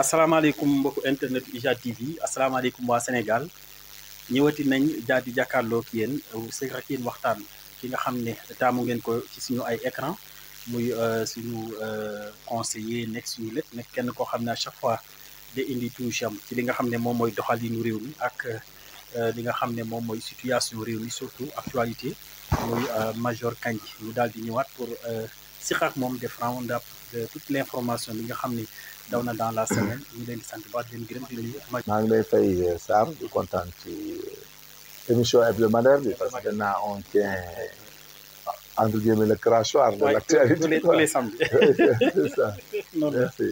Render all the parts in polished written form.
asalaamaaleykum mbokku internet IJAD TV asalaamaaleykum waa Sénégal ñëwati nañ daal di jàkkaarloo ak yéen sëñ ak yéen waxtaan ki nga xam ne taamu ngeen ko ci suñu ay écran muy suñu conseiller nekk suñu lépp nekk kenn koo xam ne à chaque fois de indi touche am ci li nga xam ne moom mooy doxalinu réew mi ak li nga xam ne moom mooy situation réew mi surtout actualité muy Major Kandji ñu daal di ñëwaat pour siq ak moom def round-up de toute l'information bi nga xam ne daw na dans la semaine ñu leen di sant ba di leen gërëm di nuyu. maa ngi lay fay Sam di kontaan ci émission hebdomadaire bi parce que maintenant on tient entre guillemets le crachoir de l'actualité tous les samedis. C'est ça. Merci.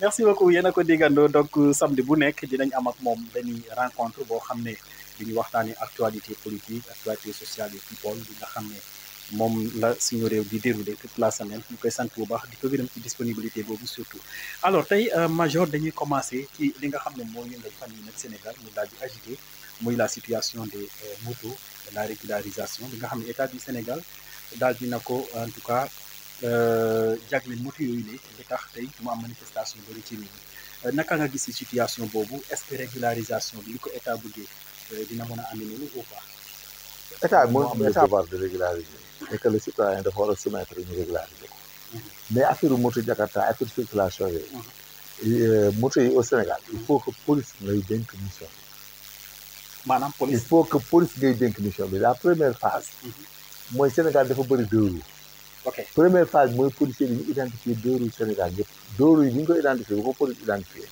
Merci beaucoup yéen a ko déggandoo donc samedi bu nekk dinañ am ak moom benn rencontre boo xam ne dañuy waxtaanee actualité politique actualité sociale et people bi nga xam ne moom la suñu réew di déroulé toute la semaine ñu koy sant bu baax di ko gërëm ci disponibilité boobu surtout. alors tey Major dañuy commencer ci li nga xam ne moo yëngal fan yi nag Sénégal mu daal di agité muy la situation des motos de la régularisation bi nga xam ne état du Sénégal daal dina ko en tout cas jagleel moto yooyu ne li tax tey mu am manifestation bëri ci réew mi naka nga gis ci situation boobu est-ce que régularisation bi li ko état bëggee dina mën a amee noonu ou pas. état moo am le devoir de régulariser et que le citoyen dafa war a soumettre ñu régulariser ko mais affaire moto Jakarta affaire circulation yooyu moto yi au Sénégal il faut que police ngay dénk mission bi maanaam police il faut que police ngay dénk mission bi la première phase mooy Sénégal dafa bëri deux roues. ok première phase mooy policier bi ñu identifier deux roues Sénégal yëpp deux roues yi bi ñu ko identifier bu ko police identifier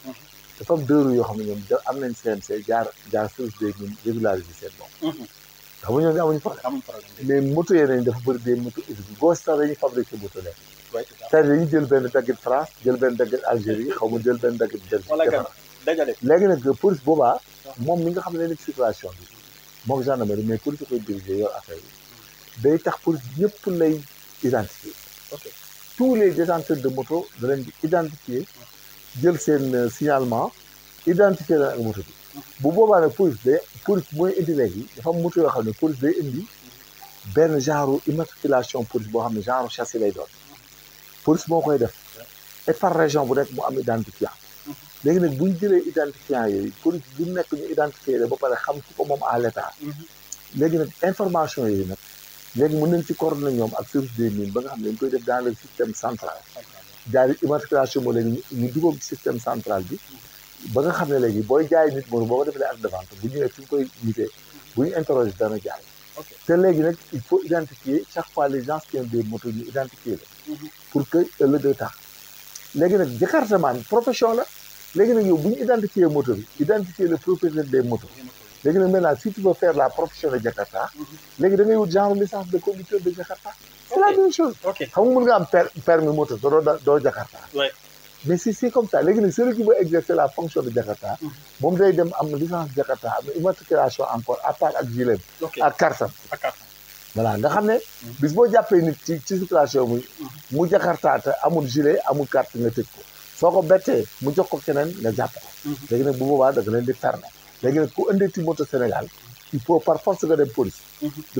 dafa am deux roues yoo xam ne ñoom am nañ CNC jaar service de ñun régulariser seen bopp xam nga ñoom amuñu problème mais moto yee nañ dafa bëri des moto usines gos sax dañuy fabriqué moto leen c'est-à-dire dañuy jël benn daggit France jël benn daggit Algérie xaw ma jël benn daggit Belgique léegi nag police boobaa moom mi nga xam ne nekk situation bi moom gendarmerie mais police koy diriger yor affaire yi day tax police ñëpp lay identifier tous les détenteurs de moto da leen di identifier jël seen signalement identifier leen ak moto bi bu boobaa nag police mooy indi léegi dafa am moto yoo xam ne police day indi benn genre immatriculation police boo xam ne genre châssis lay doon police moo koy def et par région bu nekk mu am identifiant léegi nag bu ñu jëlee identifiant yooyu police bu nekk ñu identifier ba pare xam ku ko moom à l'état léegi nag information yooyu nag léegi mën nañ ci coordonner ñoom ak service des mines ba nga xam ne dañ koy def dans le système central jaari immatriculation moo léegi ñu dugal ci système central bi ba nga xam ne léegi booy jaay nit moom boo ko defee acte de vente bu ñëwee fi ñu koy nitee bu ñu interroger dana jaay te léegi nag il faut identifier chaque fois les gens qui ont des motos ñu identifier la pour que ëllëg day tax léegi nag jakartaman profession la léegi nag yow bu ñu identifier moto bi identifier le propriétaire des motos léegi nag maintenant si tu veux faire la profession de Jakarta léegi da ngay wut genre licence de conducteur de Jakarta c'est la même chose xam nga mën nga am permis moto doo Jakarta mais c'est comme ça léegi nag celui qui veut exercer la fonction de Jakarta moom day dem am licence Jakarta am immatriculation encore à part ak gilet ak kartam voilà nga xam ne bis boo jàppee nit ci circulation mu Jakarta te amul gilet amul carte nga tëj ko soo ko bettee mu jox ko keneen nga jàpp ko léegi nag bu boobaa da nga leen di fermer léegi nag ku indee moto Sénégal il faut par force nga dem police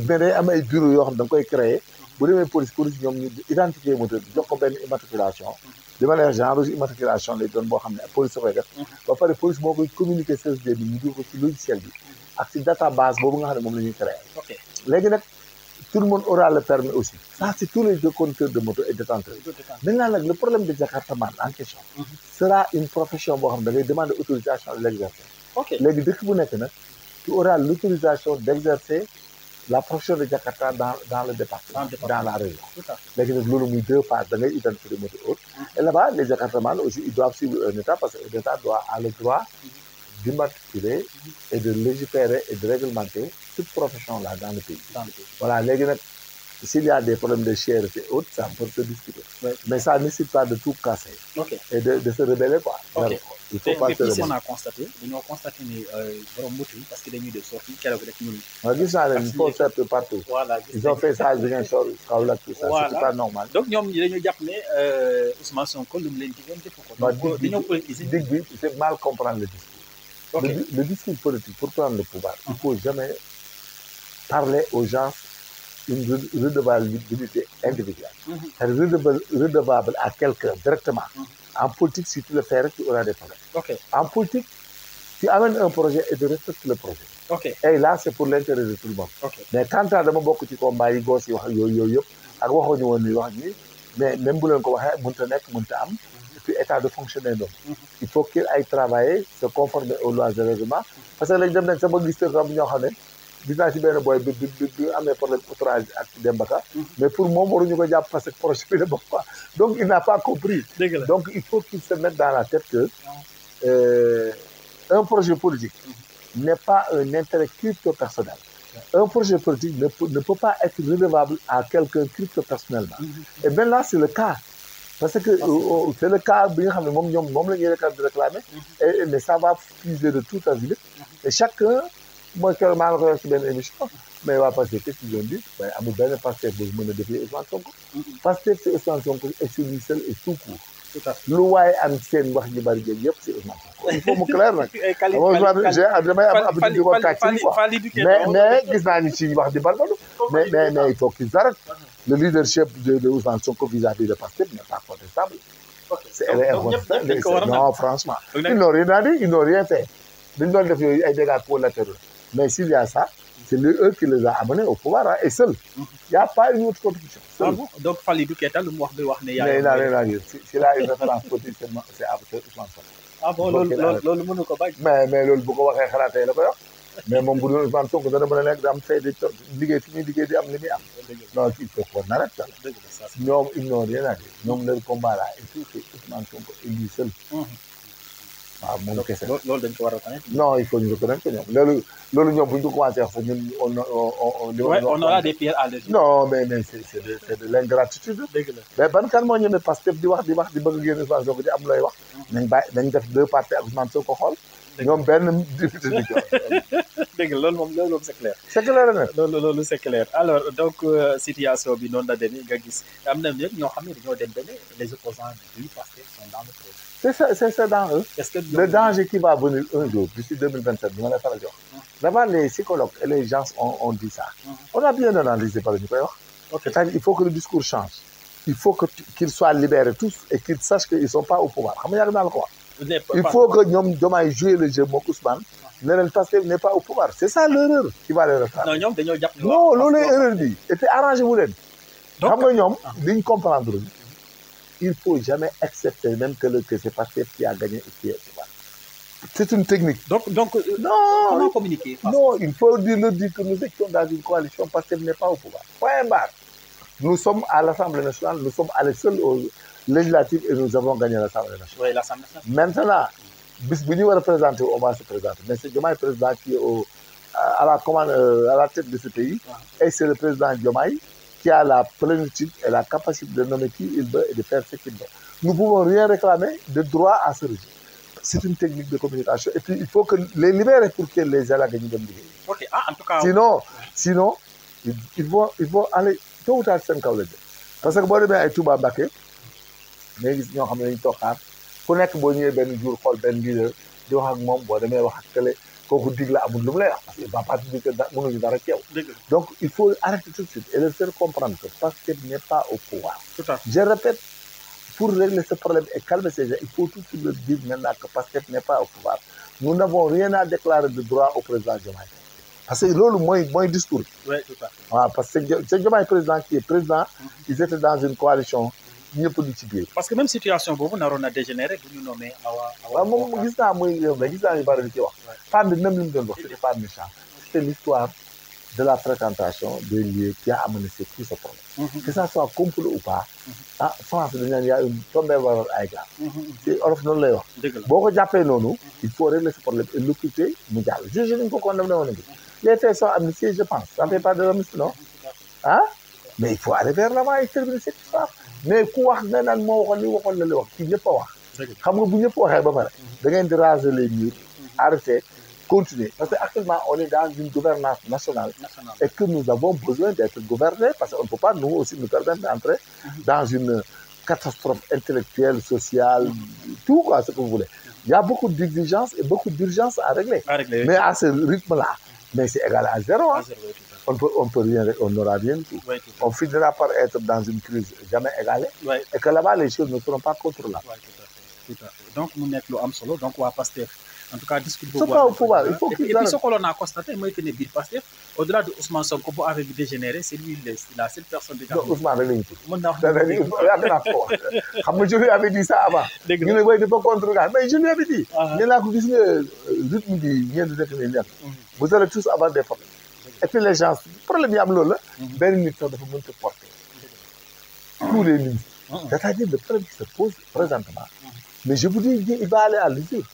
mais day am ay bureau yoo xam da nga koy créer bu demee police ñoom ñu identifier moto jox ko benn immatriculation li ma lay genre immatriculation lay doon boo xam ne police sa koy def ba pare police moo koy communiquer service des mines ñu dugg ko ci logiciel bi ak ci database boobu nga xam ne moom la ñuy créer léegi nag tout le monde aura le permis aussi ça c'est tous les conducteurs de moto et détenteurs maintenant nag le problème de Jakartaman en question sera une profession boo xam ne da ngay demander autorisation de l'exercer léegi dëkk bu nekk nag tu auras l'autorisation d'exercer la profession de Jakarta dans le département dans la région léegi nag loolu muy deux phases da ngay identifier moto haute et là-bas les Jakartaman aussi ils doivent suivre un état parce que l'État doit avoir le droit d'immatriculer et de légiférer et de réglementer toute profession là dans le pays voilà léegi nag s'il y a des problèmes de cherté et autres ça peut se discuter mais ça ne nécessite pas de tout casser et de se rebeller quoi il faut pas se rebeller on a constaté dañoo constaté ni borom moto yi parce que dañuy def sorti keroog rek ñun waaw gis naa leen il faut faire partout ils ont fait ça Ziguinchor Kaolack tout ça c'est pas normal donc ñoom ñi dañoo jàpp ne Ousmane Sonko lu mu leen digoon def ko dañoo politiser dig bi c'est mal comprendre le discours le discours politique pour prendre le pouvoir il faut jamais parler aux gens une redevabilité individuelle c'est redevable à quelqu'un directement En politique, si tu le fais, tu auras des problèmes. Ok. En politique, tu amènes un projet et tu respectes le projet. Ok. Et là, c'est pour l'intérêt de tout le monde. Ok. Mais quand tu as dama bokk ci combat yi goos yi wax yooyu yëpp ak waxuñu woon ni wax ni mais même bu leen ko waxee mënta nekk mënta am et puis état de fonctionner donc il faut qu'il aille travailler se conformer aux lois et règlements parce que lañ dem nañ sama gis te xam ñoo xam ne gis naa ci benn boy bi amee problème outrage ak Demba Ka mais pour moom waruñu ko jàpp parce que projet bi la bokk quoi donc il n'a pas compris donc il faut qu'il se mette dans la tête que un projet politique n'est pas un intérêt crypto-personnel. Un projet politique ne peut pas être redevable à quelqu'un crypto-personnellement. Et maintenant, c'est le cas. Parce que c'est le cas, réclamer, mais ça va puiser de tout azimut. Et chacun, moi, quand je regarde une émission, mais il va passer, qu'est-ce qu'ils ont dit? Il y a un pasteur qui me défier Ousmane Sonko. Pasteur, c'est Ousmane Sonko, et c'est lui seul et tout court. lu waaye am seen wax ji bari jëg yëpp c'est Ousmane Sonko il faut mu clair nag damay am habitude di ko kàcc quoi mais gis naa ni ci wax di balbalu mais il faut qu'ils arrêtent le leadership de Ousmane Sonko vis-à-vis de Pastef n'est pas contestable non franchement ils n'ont rien dit ils n'ont rien fait dañ doon def yooyu ay dégâts collatéraux mais s'il y a ça c'est eux qui les a amenés au pouvoir hein, et seul. Il n'y a pas une autre compétition. Ah bon? Donc, Falidou Keita, le mouah de Wahne. Mais il n'a rien à dire. S'il a une référence politique, c'est Ousmane Sonko. Ah bon, le monde ko bañ. Mais loolu bu ko waxee xalaatee la ko wax. Mais moom bu doon Ousmane Sonko dana mën a nekk am fay di liggéey fi muy liggéey di am li muy am. Non, il faut qu'on arrête ça. ñoom ils n'ont rien à dire. ñoom leur combat là et tout c'est Ousmane Sonko et lui seul. waaw moom kese loolu dañ ko war a reconnaître. non il faut ñu reconnaître que ñoom loolu ñoom bu ñu ko commencé wax sax ñun on aura des pierres à l'édifice. non mais c'est de l'ingratitude. dëgg la mais ban kan moo ñëwee Pastef di wax di bëgg a génn Ousmane Sonko di am looy wax. nañ def deux parties ak Ousmane Sonko xool. ñoom benn député di ko. dëgg la loolu moom c'est clair. c'est clair nag. loolu c'est clair alors donc situation bi noonu la demee nga gis am na ñëpp ñoo xam ne dañoo dem ba les opposants du Pastef sont dans le projet. C'est ça dans eux. Le danger qui va venir un jour, d'ici 2027, d'abord les psychologues et les gens ont dit ça. On a bien analysé par le nucléaire. C'est-à-dire qu'il faut que le discours change. Il faut qu'ils soient libérés tous et qu'ils sachent qu'ils ne sont pas au pouvoir. Il faut que nous devons jouer le jeu Mokousman. Le Pastef n'est pas au pouvoir. C'est ça l'erreur qui va les refaire. Non, l'erreur dit. Et puis arrangez-vous. Donc, nous comprendre. Il ne faut jamais accepter même que c'est Pastef qui a gagné et qui est au pouvoir. C'est une technique. Donc non, comment communiquer? Non, il faut dire que nous étions dans une coalition, Pastef n'est pas au pouvoir. Point barre. Nous sommes à l'Assemblée nationale, nous sommes allés seuls aux législatives et nous avons gagné l'Assemblée nationale. Oui, l'Assemblée nationale. Maintenant, bis bu ñu war a présenter, on va se présenter. Mais c'est Diomaye président qui est à la tête de ce pays. Et c'est le président Diomaye qui a la plénitude et la capacité de nommer qui il veut et de faire ce qu'il veut. Nous ne pouvons rien réclamer de droit à ce régime. C'est une technique de communication. Et puis, il faut que les libérer pour que les élèves gagnent de liggéey. Ok, en tout cas. Sinon, ils vont aller tôt ou tard seen kaw la jëm. Parce que boo demee ay Touba Mbacké mais gis ñoo xam ne dañu toog xaar ku nekk boo ñëwee benn jour xool benn leader di wax ak moom boo demee wax ak télé kooku dig la amul lu mu lay wax parce que va pas dire que mënuñu dara ci yow. Donc il faut arrêter tout de suite et leur faire comprendre que Pastef n'est pas au pouvoir. Je répète, pour régler ce problème et calmer ces gens, il faut tout de suite leur dire maintenant que Pastef n'est pas au pouvoir. Nous n'avons rien à déclarer de droit au président Diomaye. Parce que loolu mooy discours. Oui, tout à fait. Waaw parce que c'est Diomaye président qui est président. Ils étaient dans une coalition. ñëpp di ci biir. Parce que même situation boobu naroon na dégénérer bu ñu nommé Awa. waaw moom gis naa muy yow mais gis naa yu bari di ci wax. Femme bi même li mu doon wax c'était pas méchant. C'était l'histoire de la fréquentation des lieux qui a amené tout ce problème. Que ça soit complot ou pas. ah France dañu naan y a une tombée waral ay gars. ci olof noonu lay wax. boo ko jàppee noonu. il faut régler ce problème et l'occuper mu jàll. juge nañu ko condamné woon bi. Les faits sont amnistiés, je pense. Ça ne fait pas de l'amnistie, non? Hein? Mais il faut aller vers l'avant et terminer cette histoire. Mais ku wax nga naan moo waxoon li waxoon la li wax kii ñëpp a wax. xam nga bu ñëpp waxee ba pare. da ngeen di raser les murs. arrêter continuer parce que actuellement on est dans une gouvernance nationale. Et que nous avons besoin d'être gouvernés parce qu'on ne peut pas nous aussi nous permettre d'entrer dans une catastrophe intellectuelle, sociale, tout quoi ce que vous voulez. Il y a beaucoup d'exigences et beaucoup d'urgences à régler. Mais à ce rythme-là, mais c'est égal à zéro. Hein? On peut rien, on n'aura rien du tout. On finira par être dans une crise jamais égalée et que là-bas, les choses ne seront pas contrôlables. tout à fait donc mu nekk lu am solo donc waa Pastef en tout cas discours c'est pas au pouvoir il faut et puis ce qu'on a constaté mooy que ne biir Pastef au-delà de Ousmane Sonko bu affaire bi dégénéré c'est lui la seule personne bi nga non Ousmane rek la ñu tudd mën naa wax xam nga je lui avais dit ça avant ñu ne way dafa contre gars mais je lui avais dit nee naa ko gis nga rythme bi ngeen di def nii nekk vous allez tous avoir des problèmes et puis les gens problème yi am loolu la benn nit sax dafa mënta porter tous les ministres c'est-à-dire le problème qui se pose présentement mais je vous dis il va aller à l'usure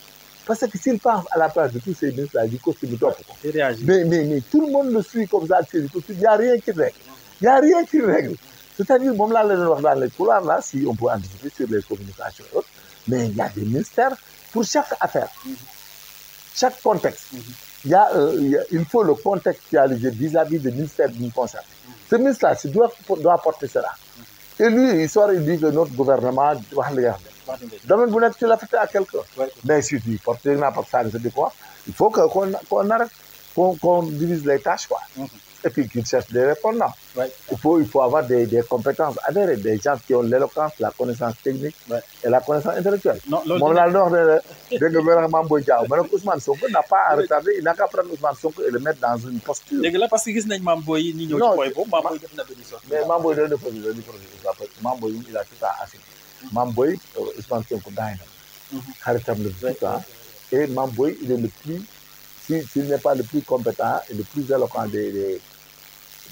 parce que s'il pense à la place de tous ces ministres là du costume top mais tout le monde le suit comme ça il y a rien qui règle il y a rien qui règle c'est-à-dire moom laa leen wax dans les couloirs là si on peut anticiper sur les communications et autres mais il y a des ministères pour chaque affaire chaque contexte il faut le contextualiser vis-à-vis du ministère qui nous concerne ce ministre là doit porter cela et lui il sort il dit que notre gouvernement wax li nga xam ne domaine bu nekk tu l'affectes à quelqu'un mais si tu portes naa parce que ça quoi il faut que qu'on arrête qu'on divise les tâches quoi et puis qu'il cherche des répondants il faut avoir des compétences avérées des gens qui ont l'éloquence la connaissance technique et la connaissance intellectuelle moom laa doon wax ne dégg nga vraiment Mame Boye Diao ma ne ko Ousmane Sonko n'a pas à retarder il n'a qu'à prendre Ousmane Sonko et le mettre dans une posture dégg la parce que gis nañ Mame Boye ñi ñëw ci point boobu Mame Boye def na benn sorte mais Mame Boye doon Mame Boye il a tout à assumer Mame Boye Ousmane Sonko daay na xaritam le tout temps et Mame Boye il est le plus s'il n'est pas le plus compétent et le plus éloquent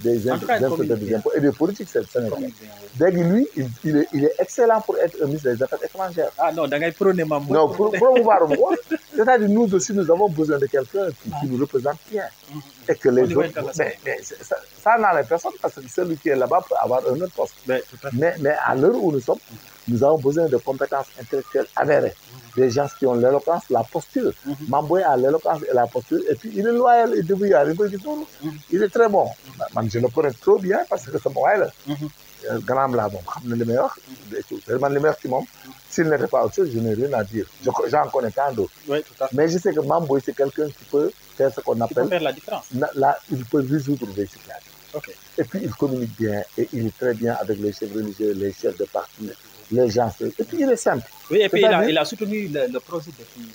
des impôts et des politiques sénégalais. Lui, il est excellent pour être un ministre des Affaires étrangères. Ah non, da ngay prôner Mame Boye. Non, promouvoir moi. C'est-à-dire nous aussi, nous avons besoin de quelqu'un qui nous représente bien. Et que les autres... Mais ça n'enlève personne parce que celui qui est là-bas peut avoir un autre poste. Mais à l'heure où nous sommes, nous avons besoin de compétences intellectuelles avérées. Des gens qui ont l'éloquence, la posture. Mame Boye a l'éloquence et la posture. Et puis, il est loyal et débrouillard. Il est très bon. Je le connais trop bien parce que c'est mon là. Grand là, bon, le meilleur. Le meilleur qui m'ont. S'il n'était pas autre chose, je n'ai rien à dire. J'en connais tant d'autres. Mais je sais que Mame Boye, c'est quelqu'un qui peut faire ce qu'on appelle... Il peut faire la différence. Là, il peut résoudre des situations. Et puis, il communique bien et il est très bien avec les chefs religieux, les chefs de parti. Les gens, et puis il est simple. Oui, et puis il a soutenu le projet depuis.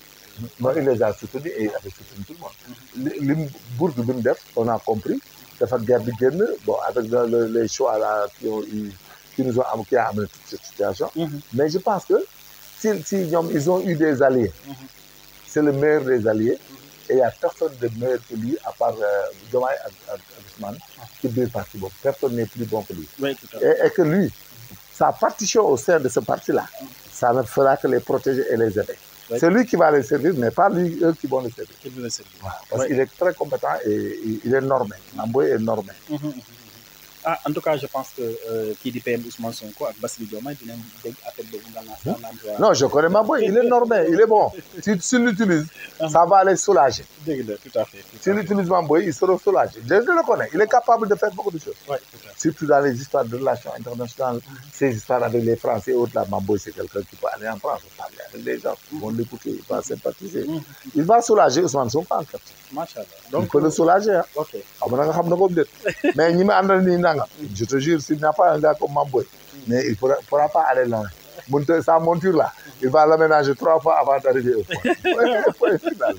Non, il les a soutenus et il avait soutenu tout le monde. Bourg de Bindef, on a compris, bon, avec les choix là, qui nous ont amené toute cette situation. Mais je pense que si ils ont eu des alliés, c'est le meilleur des alliés, et il n'y a personne de meilleur que lui, à part Diomaye Ousmane, qui est parti bon. Personne n'est plus bon que lui. Oui, tout à fait. Et que lui, sa partition au sein de ce parti-là, ça ne fera que les protéger et les aider. C'est lui qui va les servir, mais pas eux qui vont les servir. Voilà, parce qu'il est très compétent et il est normé. Mame Boye est normé. En tout cas, je pense que qui dit PM Ousmane Sonko avec Bassirou Diomaye dinañ dégg appel boobu nga lancé. Non, je connais Mame Boye, il est normé, il est bon. S'il l'utilise, ça va les soulager. Tout à fait. S'il utilise Mame Boye, il sera soulagé. Je le connais, il est capable de faire beaucoup de choses. Surtout dans les histoires de relations internationales, ces histoires avec les Français et autres, là, Mame Boye, c'est quelqu'un qui peut aller en France, parler avec les gens, ils vont l'écouter, il va sympathiser. Il va soulager Ousmane Sonko en fait. Donc, il peut le soulager. Hein. Mais je te jure, s'il n'y a pas un gars comme Mame Boye, mais il ne pourra pas aller loin. Sa monture là, il va l'aménager 3 fois avant d'arriver au point final.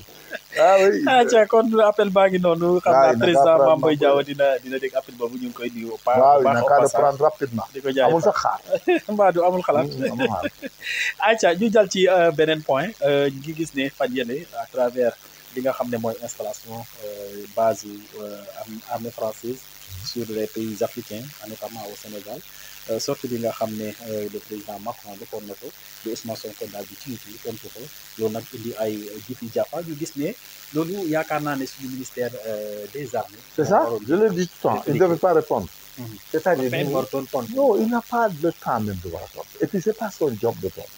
Ah oui. Tiens, kon appel baa ngi noonu. Xam naa président Mame Boye Diao dina dégg appel boobu ñu ngi koy nuyu. Waaw, il n'a qu'à le prendre rapidement. Amul sax xaar. Mbaa du amul xalaat. Aïcha ñu jàll ci beneen point ñu ngi gis ne fan yële à travers li nga xam ne mooy installation base armée française sur les pays africains, notamment au Sénégal. Sorte bi nga xam ne le président Macron defoon na ko di Ousmane Sonko daal di ci nit tontu ko loolu nag indi ay jiifi jàppa ñu gis ne loolu yaakaar naa ne suñu ministère des armées. C'est ça, je le dis tout le temps, il ne devait pas répondre. C'est-à-dire, non, il n'a pas le temps même de répondre. Et puis, ce n'est pas son job de répondre.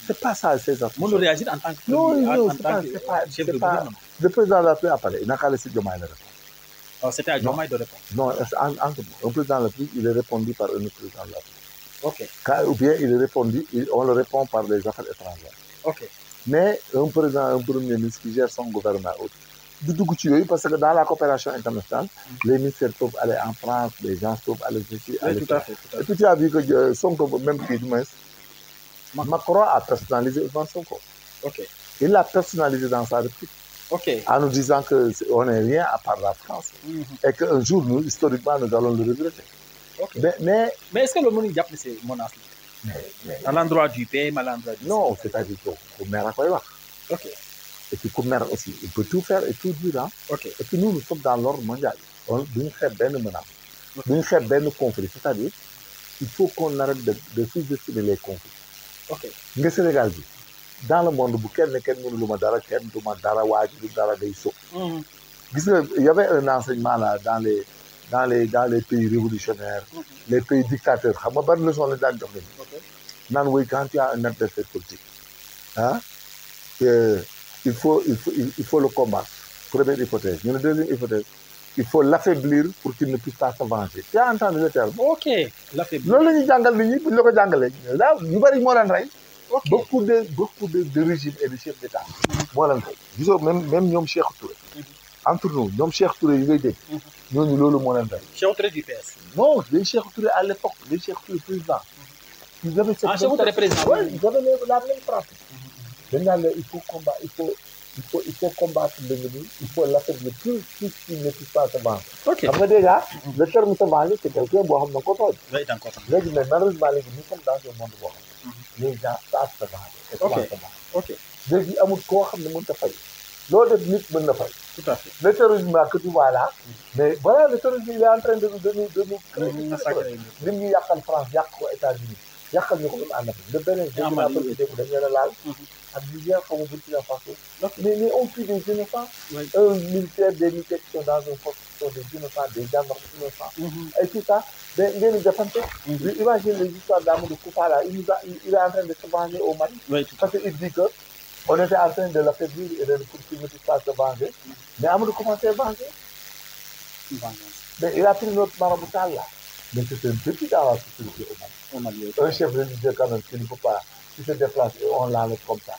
C'est pas ça, c'est ça. On doit réagir en tant que non, c'est pas le président de la République appelé, il n'a qu'à laisser Diomaye le répondre. C'était à Diomaye de répondre. Non, un président de la République, il est répondu par un autre président de la République. Ok. Ou bien il est répondu, on le répond par les affaires étrangères. Ok. Mais un président, un premier ministre qui gère son gouvernement autre, parce que dans la coopération internationale, les ministères peuvent aller en France, les gens peuvent aller ici, aller tout à fait. Et puis tu as vu que Sonko, même qui Macron a personnalisé Ousmane Sonko. Ok. Il l'a personnalisé dans sa réplique. Ok. En nous disant qu'on n'est rien à part la France. Et qu'un jour, nous, historiquement, nous allons le regretter. Ok. Mais est-ce que le monde y a ces menaces à l'endroit du PM, à l'endroit du... Non, c'est-à-dire qu'on maire à quoi. Ok. Et puis qu'on maire aussi, il peut tout faire et tout dire. Hein. Ok. Et puis nous sommes dans l'ordre mondial. On doit faire bien menace. Nous devons faire bien conflit. C'est-à-dire, il faut qu'on arrête de sous-estimer les conflits. Ok. Le Sénégal, dans le monde, il y avait un enseignement là dans les pays révolutionnaires, les pays dictateurs. Quand tu as un adversaire politique, hein, il faut le combattre. Première hypothèse. Une deuxième hypothèse, il faut l'affaiblir pour qu'il ne puisse pas se venger. Tu as entendu le terme? Ok, l'affaiblir. Beaucoup de régimes et de chefs d'État. Même Nyom Cheikh Touré. Entre nous, Nyom Cheikh Touré, il est nous Cheikh Touré du PS. Non, les Cheikh Touré à l'époque, les Cheikh Touré président. Ils avaient cette Cheikh Touré président. Oui, ils avaient la même pratique. Maintenant, il faut combattre l'ennemi, il faut l'affaiblir plus qu'il ne puisse pas se venger. Ok. Après déjà, le terme se venger, c'est quelqu'un qui a un côté. Oui, d'accord. Mais malheureusement, nous sommes dans un monde où les gens savent se venger. Ok. Ok. Léegi amul koo xam ne mënut a fay loolu def nit mën na fay. Tout à fait. Le terrorisme que tu vois là, mais voilà le terrorisme il est en train de nous massacrer. Lim ñu yàqal France yàq ko États-Unis yàqal ñu ko même en Afrique. Le Bénin dégg naa ko dégg dañ leen a laal. ak Niger xaw ma Burkina Faso. Mais on tue des innocents. Un militaire, des militaires qui sont dans un poste qui sont des innocents, des gendarmes innocents. Et tout ça. Mais ngeen di defante. Imagine les histoires d'Amadou Koufa là, il est en train de se venger au Mali. Parce qu'il dit que on était en train de l'affaiblir et de pour qu'il ne puisse pas se venger. Mais Amadou commençait à venger. Mais il a pris notre maraboutal là. Mais c'est un petit dans la sécurité au Mali. Un chef religieux quand même qui ne peut pas, qui se déplace et on l'enlève comme ça.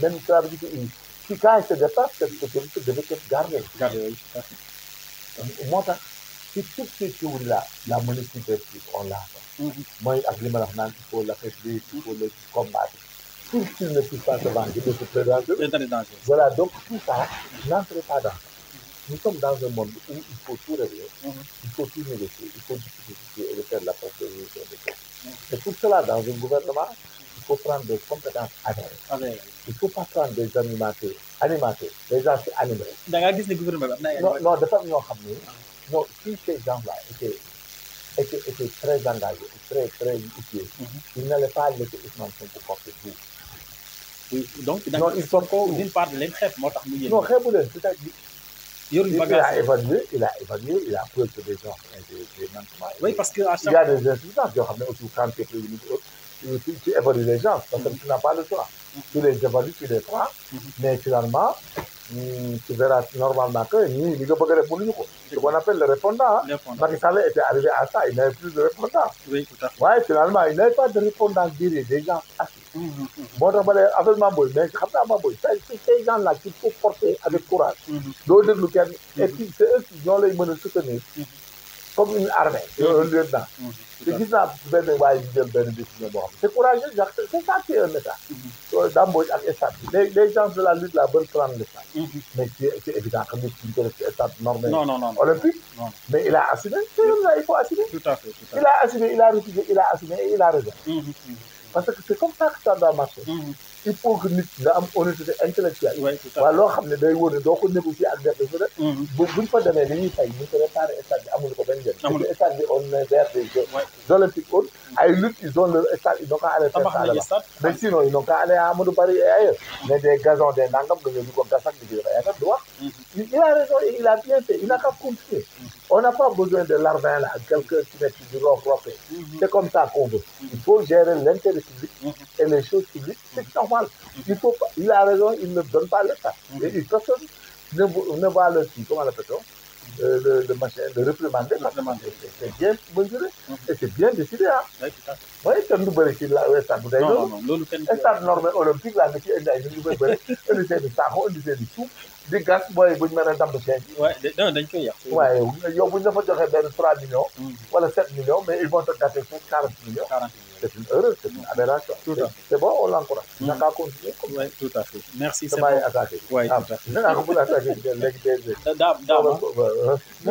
Même ça veut dire que quand il se déplace, cette sécurité devait être gardée. Gardée, oui, tout à fait. Moi, si toutes ces choses-là, la monnaie on l'a fait. Moi, avec les malades, il faut l'affaiblir, il faut le combattre. Pour qu'il ne puisse pas se venger de ce prédateur. Voilà, donc tout ça, n'entrez pas dans ça. Nous sommes dans un monde où il faut tout régler, il faut tout négocier, il faut discuter et faire la force de résolution des questions. Et pour cela, dans un gouvernement, il faut prendre des compétences avérées. Il ne faut pas prendre des animateurs, des gens qui animés. Non, de façon, non, si ces gens-là étaient très engagés, très outillés, ils n'allaient pas laisser Ousmane Sonko porter tout. Oui, donc, ils sont d'une part de l'entrée, non, c'est-à-dire. Il a évalué, il a peur que des gens aient des manquements. Oui, parce que il y a des insuffisants. Quand tu es prévenu, tu évalues les gens, parce que tu n'as pas le choix. Tu les évalues, tu les prends, mais finalement, tu verras normalement que ce qu'on appelle le répondant. Macky Sall était arrivé à ça, il n'avait plus de répondant. Oui, tout à fait. Oui, finalement, il n'avait pas de répondant direct, des gens assis. Bon, avec Mamboy, mais c'est ces gens-là qu'il faut porter avec courage. Et puis, c'est eux qui ont les moyens de soutenir comme une armée, un lieutenant. C'est courageux, c'est ça qui est un État. Les gens de la lutte là veulent prendre l'État. Mais c'est évident que nous sommes un État normal olympique. Mais il a assumé, il faut assumer. Tout à fait. Il a assumé, il a refusé, il a assumé et il a raison. Parce que c'est comme ça que ça doit marcher. Il faut que nous ayons une honnêteté intellectuelle. Alors, nous devons négocier avec des gens. Vous ne pouvez pas donner les lignes, vous ne pouvez pas l'État. On est vers des olympiques. Ils ont le stade, ils n'ont qu'à aller faire ça là-bas. Mais sinon, ils n'ont qu'à aller à Amadou Barry et ailleurs. Mais des gazons, des nangam, des comme ça, il a raison, il a bien fait, il n'a qu'à continuer. On n'a pas besoin de l'argent là, quelqu'un qui met du rock propre. C'est comme ça qu'on veut. Il faut gérer l'intérêt public et les choses publiques, c'est normal. Il a raison, il ne donne pas l'État. Et personne ne va le suivre, comment l'appelle-t-on le réprimander. C'est bien mesuré et c'est bien décidé. Hein. Oui, c'est nous qui là, stade normal olympique là, mais qui est là, il nous dit tout. Des gaz, boy, vous m'avez dit. Ouais, non, d'un coup, ouais, vous n'avez pas de 3 millions, voilà 7 millions, mais ils vont te gâter 40 millions. c'est une erreur, c'est une aberration. Tout à fait. C'est bon, on l'encourage. Naka continuer comme ça. Oui, tout à fait. Merci, C'est c'est pas bon. attaqué. Oui, tout à fait. Naka ko bul attaqué léegi DG. Dame,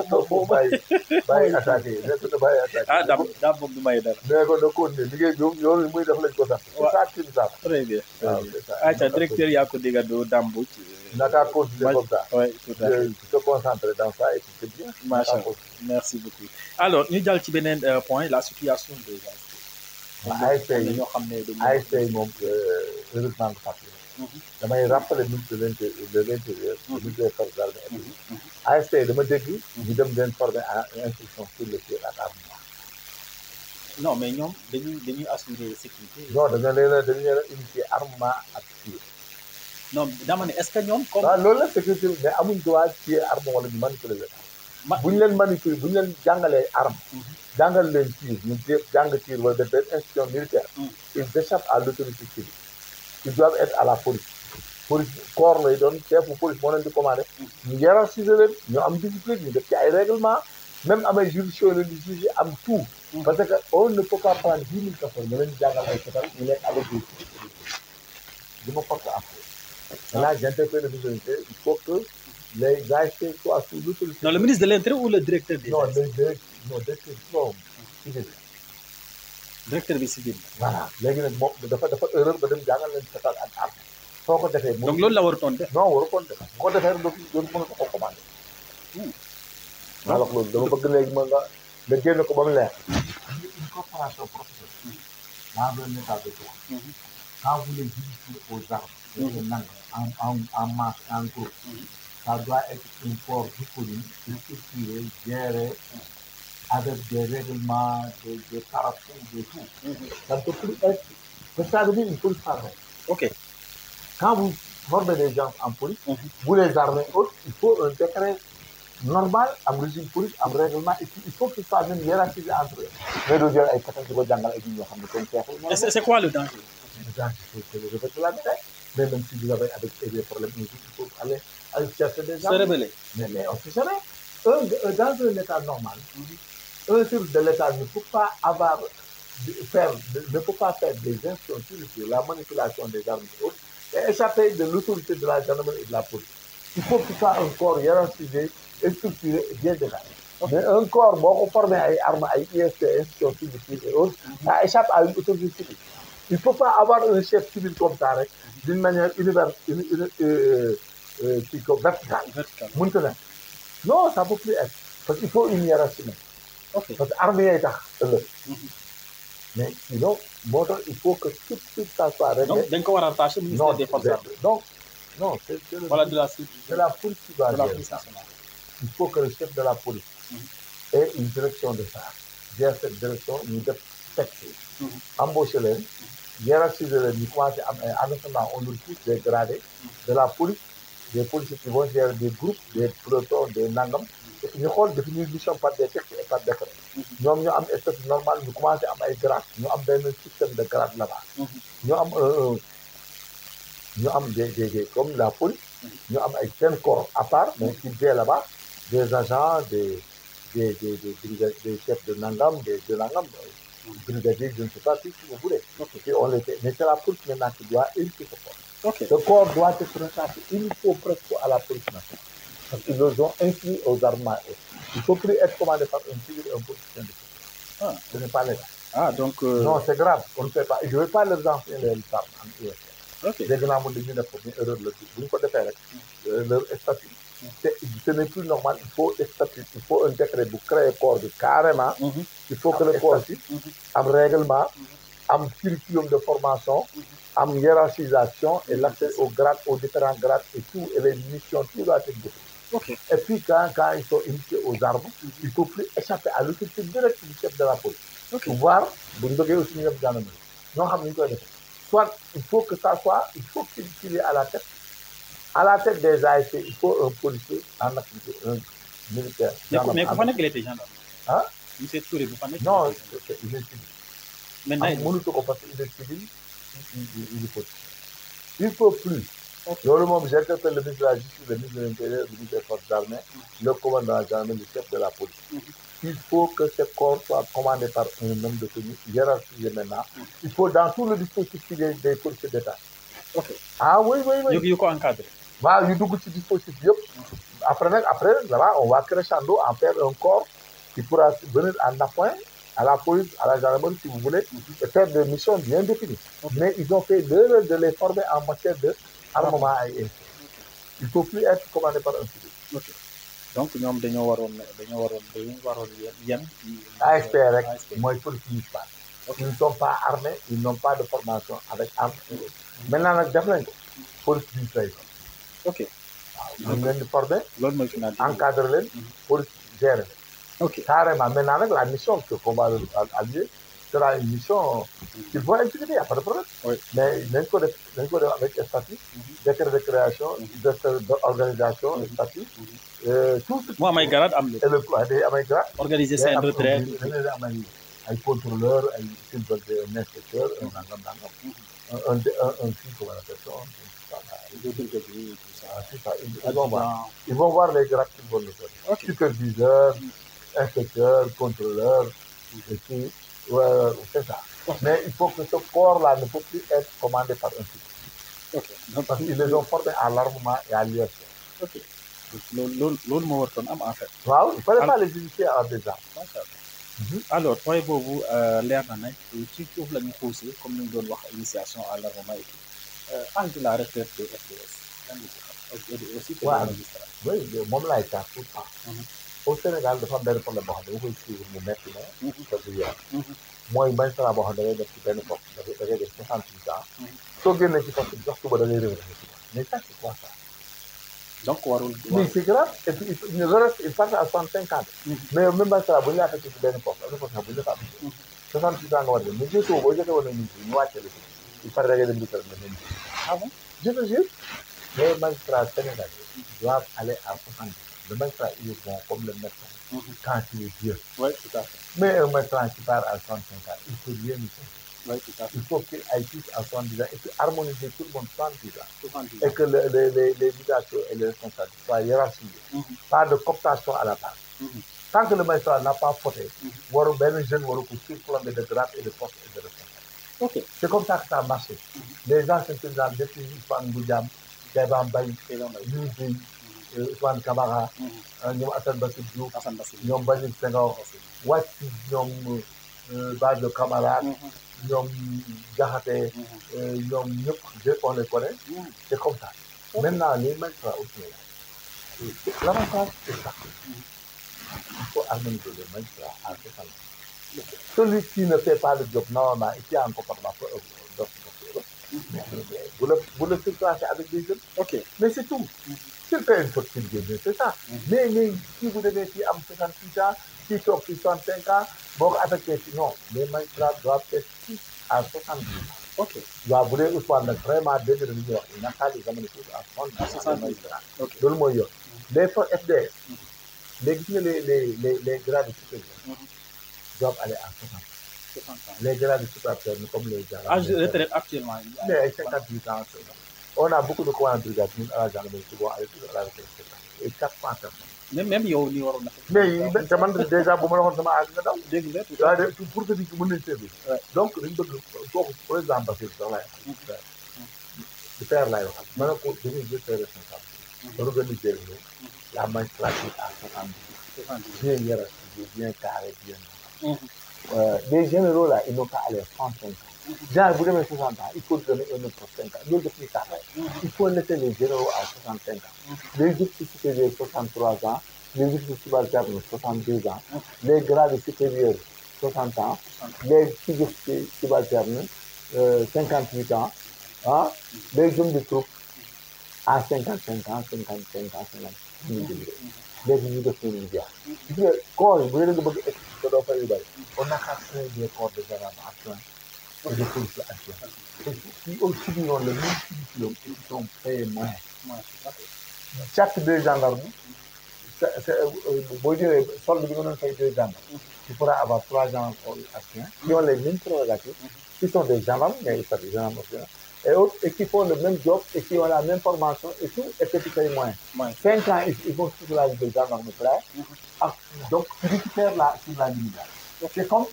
Foofu bàyyi attaqué nekk na bàyyi attaqué. ah Dame moom du may dara. nee ko na continuer liggéey bi yoon muy def lañ ko sax. c'est ça qui nous a. Très bien. waaw c'est ça. Aïcha, directeur yaa ko déggandoo Dame Mbodj. Naka continuer comme ça. Oui, tout à fait. Se concentrer dans ça et c'est bien. Macha Allah. Merci beaucoup. Alors ñu jàll ci beneen point, la situation des ASC yi ñoo xam ne dañuy ASC yi moom heureusement nga fàttali. damay rappeler ministre de l'intérieur. ministre des forces armées. ASC yi dama dégg. ñu dem leen former à instruction sur le tir ak armement. non mais ñoom dañuy assurer sécurité. non dañu leen a initier armement ak tir. non dama ne est-ce que ñoom comme. waaw loolu la sécurité mais amuñ droit tirer arme wala ñu manipuler leen. bu ñu leen manipuler bu ñu leen jàngalee arme. jàngal leen tir ñu jàng tir wala def benn institution militaire. ils échappent à l'autorité civile. ils doivent être à la police. police corps lay doon chef police moo leen di commandé. ñu hiérarchiser leen ñu am discipline ñu def ci ay règlement même amay juridiction leen di juger am tout. parce que on ne peut pas prendre 10 000 personnes ñu leen di jàngal ay fetal ñu nekk avec des di ma porte après. Là, j'interpelle le ministre de l'Intérieur, il faut que les ASC soient sous l'autorité. Non, le ministre de l'Intérieur ou le directeur des ASC? Directeur bi civil. Voilà léegi nag moom dafa erreur ba dem jàngal leen fetal ak arme. soo ko defee donc loolu la warutoon def. non warutoon def bu ko defee rek dootu mën a ko commandé. alors loolu dama bëgg léegi nga génn ko ba mu leer. une corporation professionnelle. dans un état de droit. quand vous les initiez aux armes. en masse, en groupe. Ça doit être un corps disponible, structuré, géré, avec des règlements, des caractères, des tout. Ça ne peut plus être. Ça veut dire une police armée. Ok. Quand vous formez des gens en police, vous les armez autres, il faut un décret normal, un régime police, un règlement, et puis il faut qu'ils soient même hiérarchisés entre eux. Mais le dire, c'est quoi le danger? Le danger, c'est le revêt de la médaille. Mais même si vous avez avec des problèmes, il faut aller chercher des gens. Se rebeller. Mais on ne sait jamais. Dans un état normal, un service de l'État ne peut pas faire des instructions sur la manipulation des armes et autres et échapper de l'autorité de la gendarmerie et de la police. Il faut qu'il soit un corps hiérarchisé, structuré et bien détaillé. Mais un corps beaucoup formé à armes, à IST, institutions civiles et autres, ça échappe à une autorité civile. Il ne faut pas avoir un chef civil comme ça, d'une manière verticale. Non, ça ne peut plus être. Parce qu'il faut une hiérarchie. Okay. Parce que l'armée est là. Mais sinon, il faut que tout ça soit réglé. Donc, d'un corps attaché au ministère des Forces armées. Non, c'est la police qui va gérer ça. Il faut que le chef de la police ait une direction de ça. Gère cette direction, nous devons texter. Embaucher les, hiérarchiser les, nous commencer à on nous pousse des gradés de la police, des policiers qui vont gérer des groupes, des pelotons, des nangam. Nous avons défini une mission par des textes et par des décrets. Nous avons un espèce normal, nous commençons à avoir des grades. Nous avons un système de grades là-bas. Nous avons des comme la police, nous avons un corps à part, mais qui vient là-bas, des agents, des chefs de Nangam, de Nangam, brigadiers, je ne sais pas si vous voulez. Okay. Mais c'est la police maintenant qui doit éduquer ce corps. Okay. Ce corps doit être retraité. Il faut presque à la police nationale. Parce qu'ils les ont inscrits aux armes. Il ne faut plus être commandé par un civil et un politicien de ce. Ce n'est pas légal. Ah, donc. Non, c'est grave. On ne fait pas. Je ne vais pas les enseigner les armes en USA. Ok. Les gens ont dit erreur. Vous ne pouvez pas faire leur statut. Ce n'est plus normal. Il faut un statut. Il faut un décret pour créer un corps carrément. Il faut que le corps ait un règlement, un curriculum de formation, une hiérarchisation et l'accès aux grades, aux différents grades et tout, et les missions, tout doit être défini. Okay. Et puis quand ils sont initiés aux armes, il ne faut plus échapper à l'autorité directe du chef de la police. Okay. Pour voir, vous devez aussi nous dire soit il faut que ça soit, il faut qu'il est à la tête. À la tête des ASC, il faut un policier en activité, un militaire. Mais vous pensez qu'il était gendarme? Hein? Monsieur Touré, vous pensez? Non, il est civil. Maintenant, il est civil, il faut. Il ne faut plus loolu moom j'interpelle le ministre de la Justice, le ministre de l'Intérieur, le ministre des Forces armées, le commandant de la gendarmerie, le chef de la police. Il faut que ce corps soit commandé par un homme de tenue hiérarchisé maintenant. Il faut dans tout le dispositif des policiers d'État. Ah oui. yu ko encadré. waaw yu dugg ci dispositif yëpp. après là-bas on va crescendo en faire un corps qui pourra venir en appoint à la police, à la gendarmerie, si vous voulez, et faire des missions bien définies. Mais ils ont fait l'erreur de les former en matière de armement et info. Il ne faut plus être commandé par un civil. Donc ñoom dañoo waroon yan. ASP rek mooy police municipale. Ils ne sont pas armés, ils n'ont pas de formation avec armes. Maintenant nag def nañ ko police municipale. Ok. waaw ñu leen di former. loolu mooy finalité encadre leen police gérer. Ok. Carrément maintenant nag la mission qu'on va allier sera une mission qu'il faut exécuter, il n'y a pas de problème. Oui. Mais nañ ko def avec statut, décret de création, d'organisation, statut, tout ce qui mu am ay grade am et le day am ay grade. organiser seen retraite. dañuy am ay contrôleur, ay un inspecteur, un nangam un fii comment on appelle ça, ils vont voir les grades qu'ils vont le faire. Superviseur, inspecteur, contrôleur, et puis c'est ça. Mais il faut que ce corps-là ne peut plus être commandé par un civil. Parce qu'ils les ont formés à l'armement et à l'UFC. Ok. loolu moo wartoon am en fait. waaw il fallait pas les initier en des armes. alors point boobu leer na nag ci foofu la ñu xuusee comme ni ñu doon wax initiation à l'armement et tout âge de la retraite de FDS. aussi oui moom laay tax tout le temps. Au Sénégal dafa am benn problème boo xam ne koy suivre mu metti na. te du yoon. mooy magistrat boo xam ne da ngay def ci benn poste da ngay def 68 ans. soo génnee ci poste bi sax suba da ngay revenir mais ça c'est quoi ça. donc warul. mais c'est grave et puis il passe à 65 ans. mais même magistrat bu ñu laa fekkee ci benn poste am na poste bu ñu la fa am. 68 ans nga war a def mais jiitu boo jotee woon nañu ñu wàcce la il paraît da ngay dem di kër nga dem. Ah bon? Je te jure. Les magistrats sénégalais doivent aller à 70. Le magistrat, il est bon comme le médecin quand il est vieux. Oui, tout à fait. Mais un médecin qui part à 65 ans, il faut rien lui faire. Oui, tout à fait. Il faut qu'il aille tous à 70 ans et puis harmoniser tout le monde 70 ans. 70 Et que les législateurs et les responsables soient hiérarchisés. Pas de cooptation à la base. Tant que le magistrat n'a pas fauté, waru benn jeune waru ko surplomber de grade et de poste et de responsabilité. Ok. C'est comme ça que ça a marché. Les anciens présidents depuis Ousmane Boudiam, Kéba Mbaye, Louis Gueye, Ousmane Camara, ñoom Assane Bassirou Diouf, ñoom Mbagnick Senghor, wàcc ñoom Badio Camara, ñoom Diakhaté, ñoom ñëpp on les connaît. C'est comme ça. Maintenant, les magistrats au Sénégal, l'avantage c'est ça. Il faut harmoniser les magistrats à 60 ans. Celui qui ne fait pas le job normalement et qui a un comportement vous le surclassez avec des jeunes. Ok. Mais c'est tout. S'il fait une faute, c'est ça. Mais si vous devez qui a 68 ans, qui sont 65 ans, bon, affecté, non. Les magistrats doivent être 6 à 70 ans. Ok. Il doit vouloir vraiment dégg nañu wax il n'a pas les amener tous à 70 ans. Ok. loolu mooy yoon. Les FDS. léegi gis nga les grades supérieurs doivent aller à 60 ans. Les grades supérieurs comme les gendarmes. Âge de retraite actuellement. Mais 58 ans. On a beaucoup de commandants de brigade à la gendarmerie qui vont aller à la retraite. Et 400 personnes. Même yow ni waroon na. Mais te man déjà bu ma la waxoon sama âge nga daw. dégg nga pour que nit ñi mën nañu servir. Donc dañu bëgg kooku président Bassirou sax laay wax. di faire laay waxal. ma ne ko dañuy jël ses responsabilités. Organiser la magistrature à 70. Bien hiérarchisé, bien carré, bien. Les généraux là, ils n'ont pas à les 35 ans. Genre, vous devez 60 ans, il faut donner un autre 5 ans. Nous, depuis ça, il faut laisser les généraux à 65 ans. Les officiers supérieurs, 63 ans. Les officiers subalternes, 62 ans. Les grades supérieurs, 60 ans. Les sous-officiers subalternes, 58 ans. Hein? Les hommes de troupes, à 55 ans, 55 ans, 55 ans. léegi ñu def seen liggéey. gis nga corps yi bu dee da nga bëgg a expliquer doo fay yu bëri. on a qu'à créer des corps de gendarmes adjoints et de policiers adjoints. qui aussi ont le même curriculum, ils sont payés moins. Chaque 2 gendarmes, boo jëlee solde bi nga doon fay 2 gendarmes, tu pourras avoir 3 gendarmes adjoints qui ont les mêmes prérogatives, qui sont des gendarmes, mais ils sont des gendarmes adjoints. et autres, et qui font le même job, et qui ont la même formation, et tout, et que tu payes moins. 5 ans, ils vont titulariser des gendarmes nucléaires. Donc, tu récupères sur la ligne. C'est comme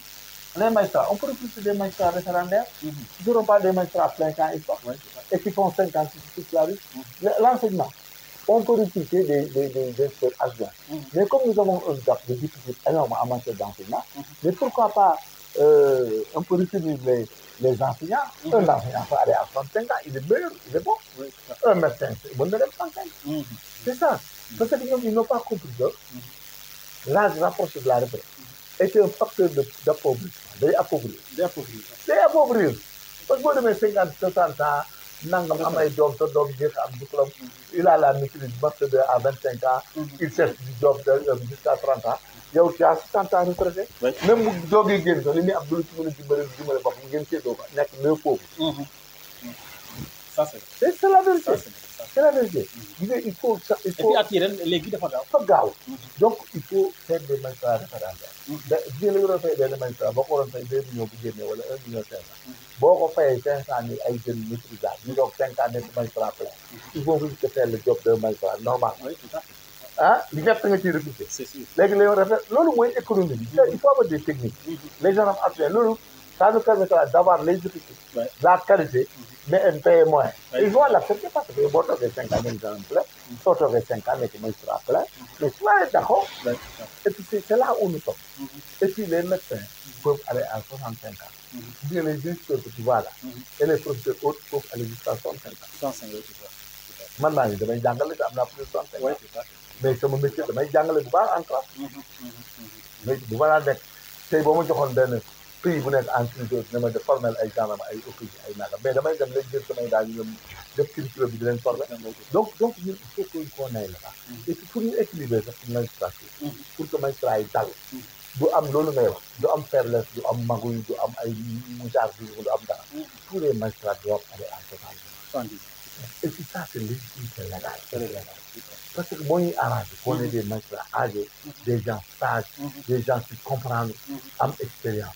les magistrats. On peut recruter des magistrats référendaires. Ils n'auront pas des magistrats plein temps et qui font 5 ans qui titularisent. L'enseignement. On peut recruter des experts adjoints. Mais comme nous avons un gap de déficit énorme en matière d'enseignement, mais pourquoi pas on peut recruter les enseignants. Un enseignant peut aller à 35 ans, il est meilleur, il est bon. Un médecin, c'est bon de 35. C'est ça. Parce qu'ils n'ont pas compris que l'âge rapproché de la retraite est un facteur d'appauvrissement. Day appauvrir. Parce que boo demee 50, 60 ans, nangam am ay doom te doom jeex am diplôme, il a la maîtrise master 2 à 25 ans, il cherche du job jusqu'à 30 ans. yow tu as 60 ans retraité. Même bu doogee génn sax li muy am du la ci mën a dimbale bopp ngeen séddoo ko nekk mieux pauvre. Ça c'est la vérité. C'est la vérité. Il faut et puis attirer léegi dafa gaaw. Donc il faut faire des magistrats référendaires. Di la war a fay benn magistrat boo ko waroon fay 2 millions bu génnee wala 1 million 500. boo ko fayee 500 000 ay jeunes maîtrisables ñu doog 5 ans nekk magistrat plein. Ils vont juste faire le job d'un magistrat normal. Li ñett nga ciy recruter. léegi la yow loolu mooy économie bi. Il faut avoir des techniques. Les gens actuels loolu ça nous permettra d'avoir les effectifs. La qualité. mais un paye moins. Ils vont l'accepter parce que boo toogee 5 ans nekk gendarme plein. soo toogee 5 ans nekk magistrat plein. mais soyez d'accord. Et puis c'est là où nous sommes. Et puis les médecins peuvent aller à 65 ans. Bien les instituteurs que tu vois là. Et les professeurs autres peuvent aller jusqu'à 65 ans. Man maa ngi damay jàngale te am naa plus de 65 ans. mais sama métier damay jàngale bu baax en classe. mais bu ma laa nekk tey boo ma joxoon benn pays bu nekk en culture dina ma def formel ay gendarme ay officier ay nangam mais damay dem léegi jël samay daal ñoom def curriculum bi di leen former. donc ñun il faut qu'on aille là-bas. et puis pour ñu équilibrer sax pour magistrature. pour que magistrat yi dal. du am loolu ngay wax du am faiblesse du am maguy du am ay mouchard du am dara. tous les magistrats doivent aller en 70. Et puis ça, c'est légitime, c'est légal. Parce que moi, il arrange qu'on ait des magistrats âgés, des gens sages, des gens qui comprennent, ont expérience.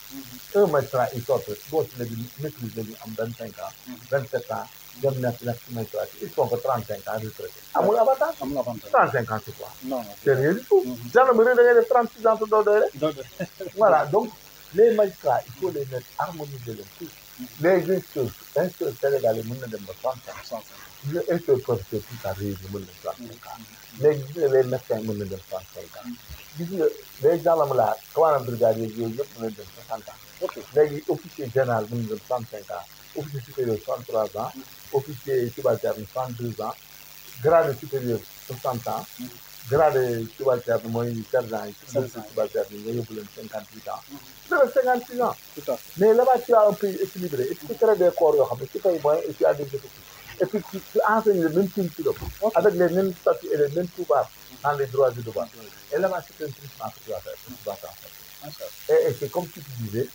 Un magistrat, il sort, bon, il maîtrise en 25 ans, 27 ans, ils sont que 35 ans retraités. À mon avantage, 35 ans, c'est quoi? Non, c'est rien du tout. Gendarmerie, il y a 36 ans, voilà, donc les magistrats, il faut les mettre harmoniser les tous. Les instituteurs sénégalais mën na dem ba 60 ans. Les instituteurs professeurs tout ça réew mi mën na 65 ans. léegi gis nga les médecins mën na dem 65 ans. gis nga les gendarmes là commandant brigadier yooyu yëpp mën na dem 60 ans. léegi officier général mën na dem 65 ans. officier supérieur 63 ans. officier subalterne 62 ans. grade supérieur 60 ans. grade subalterne mooy sergent yi. subalterne yi nga yóbbu leen 58 ans. 56 ans. Tout à fait. Mais là-bas, tu as un pays équilibré. Et tu crées des corps, tu payes moins et tu as des effectifs. Et puis tu enseignes le même curriculum, avec les mêmes statuts et les mêmes pouvoirs dans les droits et devoirs. Et là-bas, c'est un traitement que tu vas faire. Et c'est comme tu disais,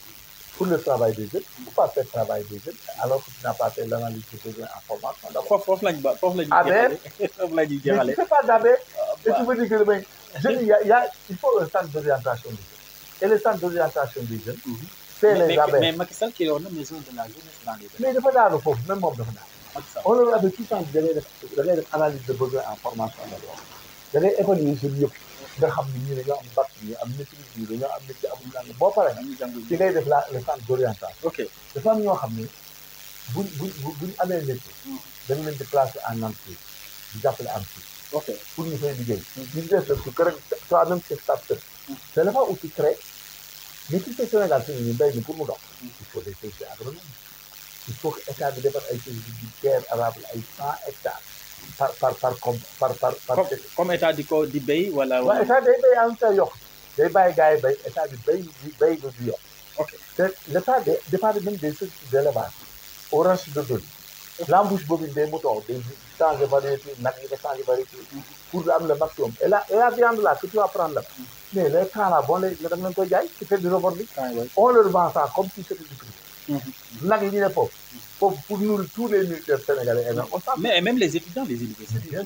pour le travail des jeunes, il ne faut pas faire le travail des jeunes alors que tu n'as pas fait l'analyse de besoin en formation. Mais tu ne fais pas d'ABER. Et tu veux dire que il faut un centre d'orientation des jeunes. Et le centre d'orientation des jeunes, c'est les ABER. Mais Macky Sall qui est une maison de la jeunesse dans les mais dafa daanu foofu même moom dafa daanu. on leur avait tout le temps da ngay def analyse de besoin en formation la wax da ngay évaluer jeunes yëpp nga xam ni ñii dañoo am bac ñii am maîtrise ñii dañoo am métier amul nang boo paree ci ngay def le centre d'orientation. Ok dafa am ñoo xam ne buñ amee métier dañ leen di placer en entreprise di jàppale entreprise. Ok pour ñu fay liggéey. ñu def la su ko rek toi-même c'est ça. C'est là-bas où tu crées. Mais si c'est Sénégal, c'est une belle pour nous. Il faut des services agronomiques. Il faut que l'État développe des services du terre arabe à 100 hectares par comme État du pays voilà. État des pays en fait yok. Des bails gars bay État du pays du yok. Ok. L'État dépend même des services d'élevage. Au ranch de données. L'embouche bovine des moutons, des changes de variété, des variété, pour amener le maximum. Et la viande là, que tu vas prendre là. Mais les camps là, bon, les qui fait du rebondis, on leur vend ça comme si c'était du prix. Pour nourrir tous les militaires sénégalais. Mais même les étudiants, les universités.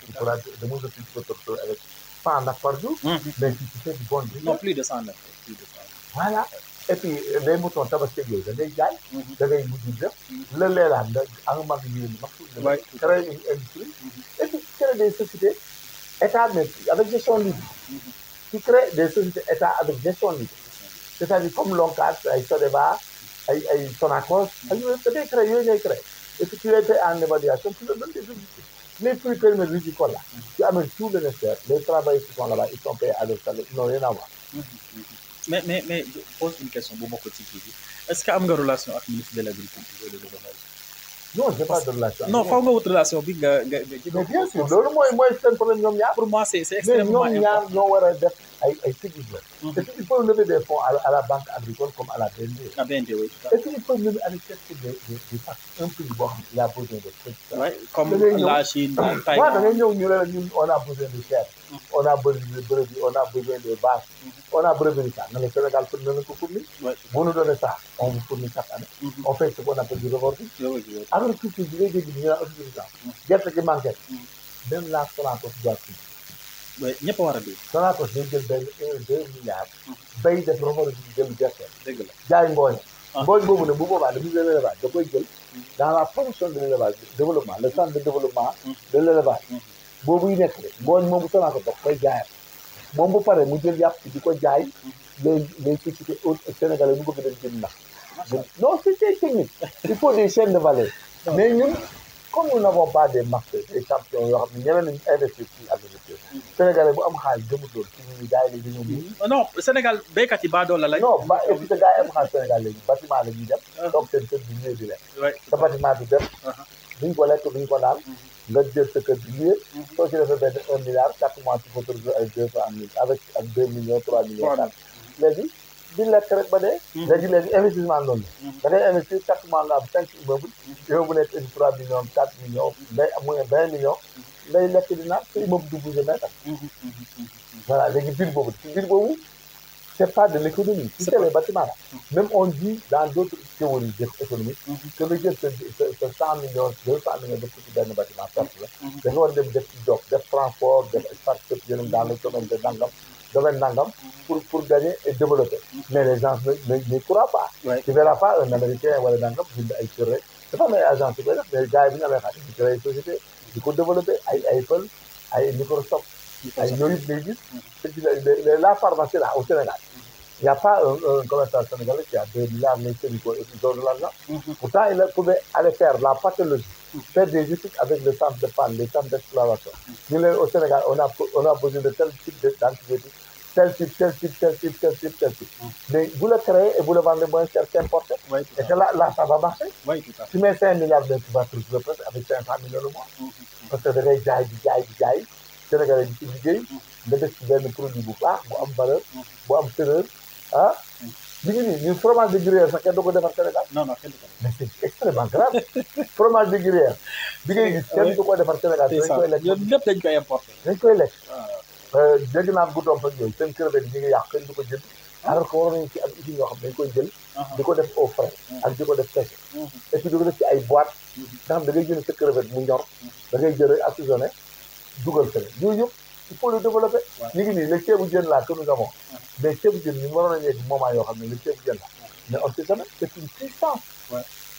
Tu pourras de moins en plus avec 100 par jour, mais si tu fais du bon business. Non, plus de 100 Voilà. et puis les moutons tabaski yooyu da ngay jaay. da ngay mujj def. le lait là nga en mag yi mag. créer une industrie. et puis créer des sociétés état mais avec gestion libre. qui crée des sociétés état avec gestion libre. c'est-à-dire comme l'ONCAD ay Sodeva ay Sonacos. ak yooyu da ngay créer yooyu ngay créer. et puis tu les fais en évaluation tu leur donnes des objectifs. les prix périmètres rizicoles là. tu amènes tout le nécessaire les travailleurs qui sont là-bas ils sont payés à leur salaire ils n'ont rien à voir. mais pose une question bu bokk ci kii bi est-ce que am nga relation ak ministre de l'agriculture et de l'élevage. non j'ai pas de relation. non faw nga wut relation bi nga. mais bien sûr loolu mooy seen problème ñoom ñaar. pour moi c'est extrêmement important mais ñoom ñaar ñoo war a def ay techniques la. et puis il faut lever des fonds à la banque agricole comme à la BND. à BND oui. et puis il faut même aller chercher des factures un prix boo xam ne il a besoin de trucs. oui comme la Chine. waaw da ngay ñëw ñu ne la ñun on a besoin de chair. on a besoin de brebis on a besoin de vaches. on a besoin de ça mais le Sénégal pour nañu ko fournir. bu ñu donné ça on vous fournit chaque année. on fait ce qu'on appelle du reporting. agriculture bi ngay dégg ñu naan autosuffisance. gerte gi manqué. même la Sonacos doit fi. oui ñëpp a war a dégg. Sonacos dañ jël benn 1-2 milliards. bay def reporting jël gerte. dëgg la jaay ngooñ. ngooñ boobu nag bu boobaa le ministre de l'élevage da koy jël. dans la promotion de l'élevage développement le centre de développement. de l'élevage. boobu yu nekk rek ngooñ moom bu Sonacos daf koy jaayal. moom bu paree mu jël yàpp di ko jaay les sociétés sénégalais ñu bëgg dem jënd ndax. non c'est technique. il faut des chaînes de valeur. mais ñun comme nous n'avons pas des marchés des champions yoo xam ne ñeneen nañu investir ci agriculture. sénégalais bu am xaalis gëmu doon ci ñun gars yi dañoo ñëw. non Sénégal béykat yi baadoola lañ. non ba et puis que gars yi am xaalis Sénégal léegi bâtiment la ñuy dem. toog seen kër di liggéey di leen. sa bâtiment bi dem. duñ ko lekk duñ ko naan. nga jël sa kër di liggéey. soo ci defee benn 1 milliard 4 mois ci faut trouver ay 200 000 avec ak 2 millions 3 millions. léegi di lekk rek ba dee. léegi investissement noonu la. da ngay investir 4 mois nga am 5 immeubles. yow bu nekk 3 millions 4 millions day am 20 millions. ngay lekk di naan sa immeuble du bouger mètre. voilà léegi ville boobu c'est pas de l'économie. Si c'est les bâtiments là. Même on dit dans d'autres théories économiques que le jël sa 100 millions 200 millions def ko ci benn bâtiment perte la. da nga war a dem def ci jox def transport def espace yëpp dans le domaine de nangam pour gagner et développer. mais les gens ne croient pas. tu verras pas un américain wala nangam bind ay kër rek dafa am ay agence yu koy def mais gars yi bu ñu amee xaalis di créer société di ko développer ay Apple ay Microsoft ay yooyu ngay gis. la pharmacie là au Sénégal. Il n'y a pas un commerçant sénégalais qui a 2 milliards, mais ils ont de l'argent. Pourtant, il pouvait aller faire la pathologie, faire des études avec le centre de panne, les centres d'exploration. Nous, au Sénégal, on a besoin de tel type d'antibiotiques, tel type. Mais vous le créez et vous le vendez moins cher qu'importé. Et que là, ça va marcher. Tu mets 5 milliards, tu vas te retrouver presque avec 500 millions de mois. Parce que da ngay jaay Sénégalais di ci liggéey nga def ci benn produit bu baax bu am valeur bu am teneur ah li ngi nii ñun fromage de gruyère sax kenn du ko defar Sénégal. non kenn du ko mais c'est extrêmement grave fromage de gruyère bi ngay gis kenn du ko defar Sénégal dañ koy lekk ñoom lépp dañ koy importer. dañ koy lekk dégg naa guddoom ak yooyu seen crevette yi ñu ngi yàq kenn du ko jënd alors que war nañu ci am usine yoo xam dañ koy jël di ko def au frais ak di ko def séché et puis di ko def ci ay boîte nga xam da ngay jënd sa crevette mu ñor da ngay jël assaisonné dugal fële yooyu yëpp il faut le développer. ñu ngi nii le ceebu jën là que nous avons. mais ceebu jën ñu waroon nañu yegg moment yoo xam ne le ceebu jën là mais on sait jamais c'est une puissance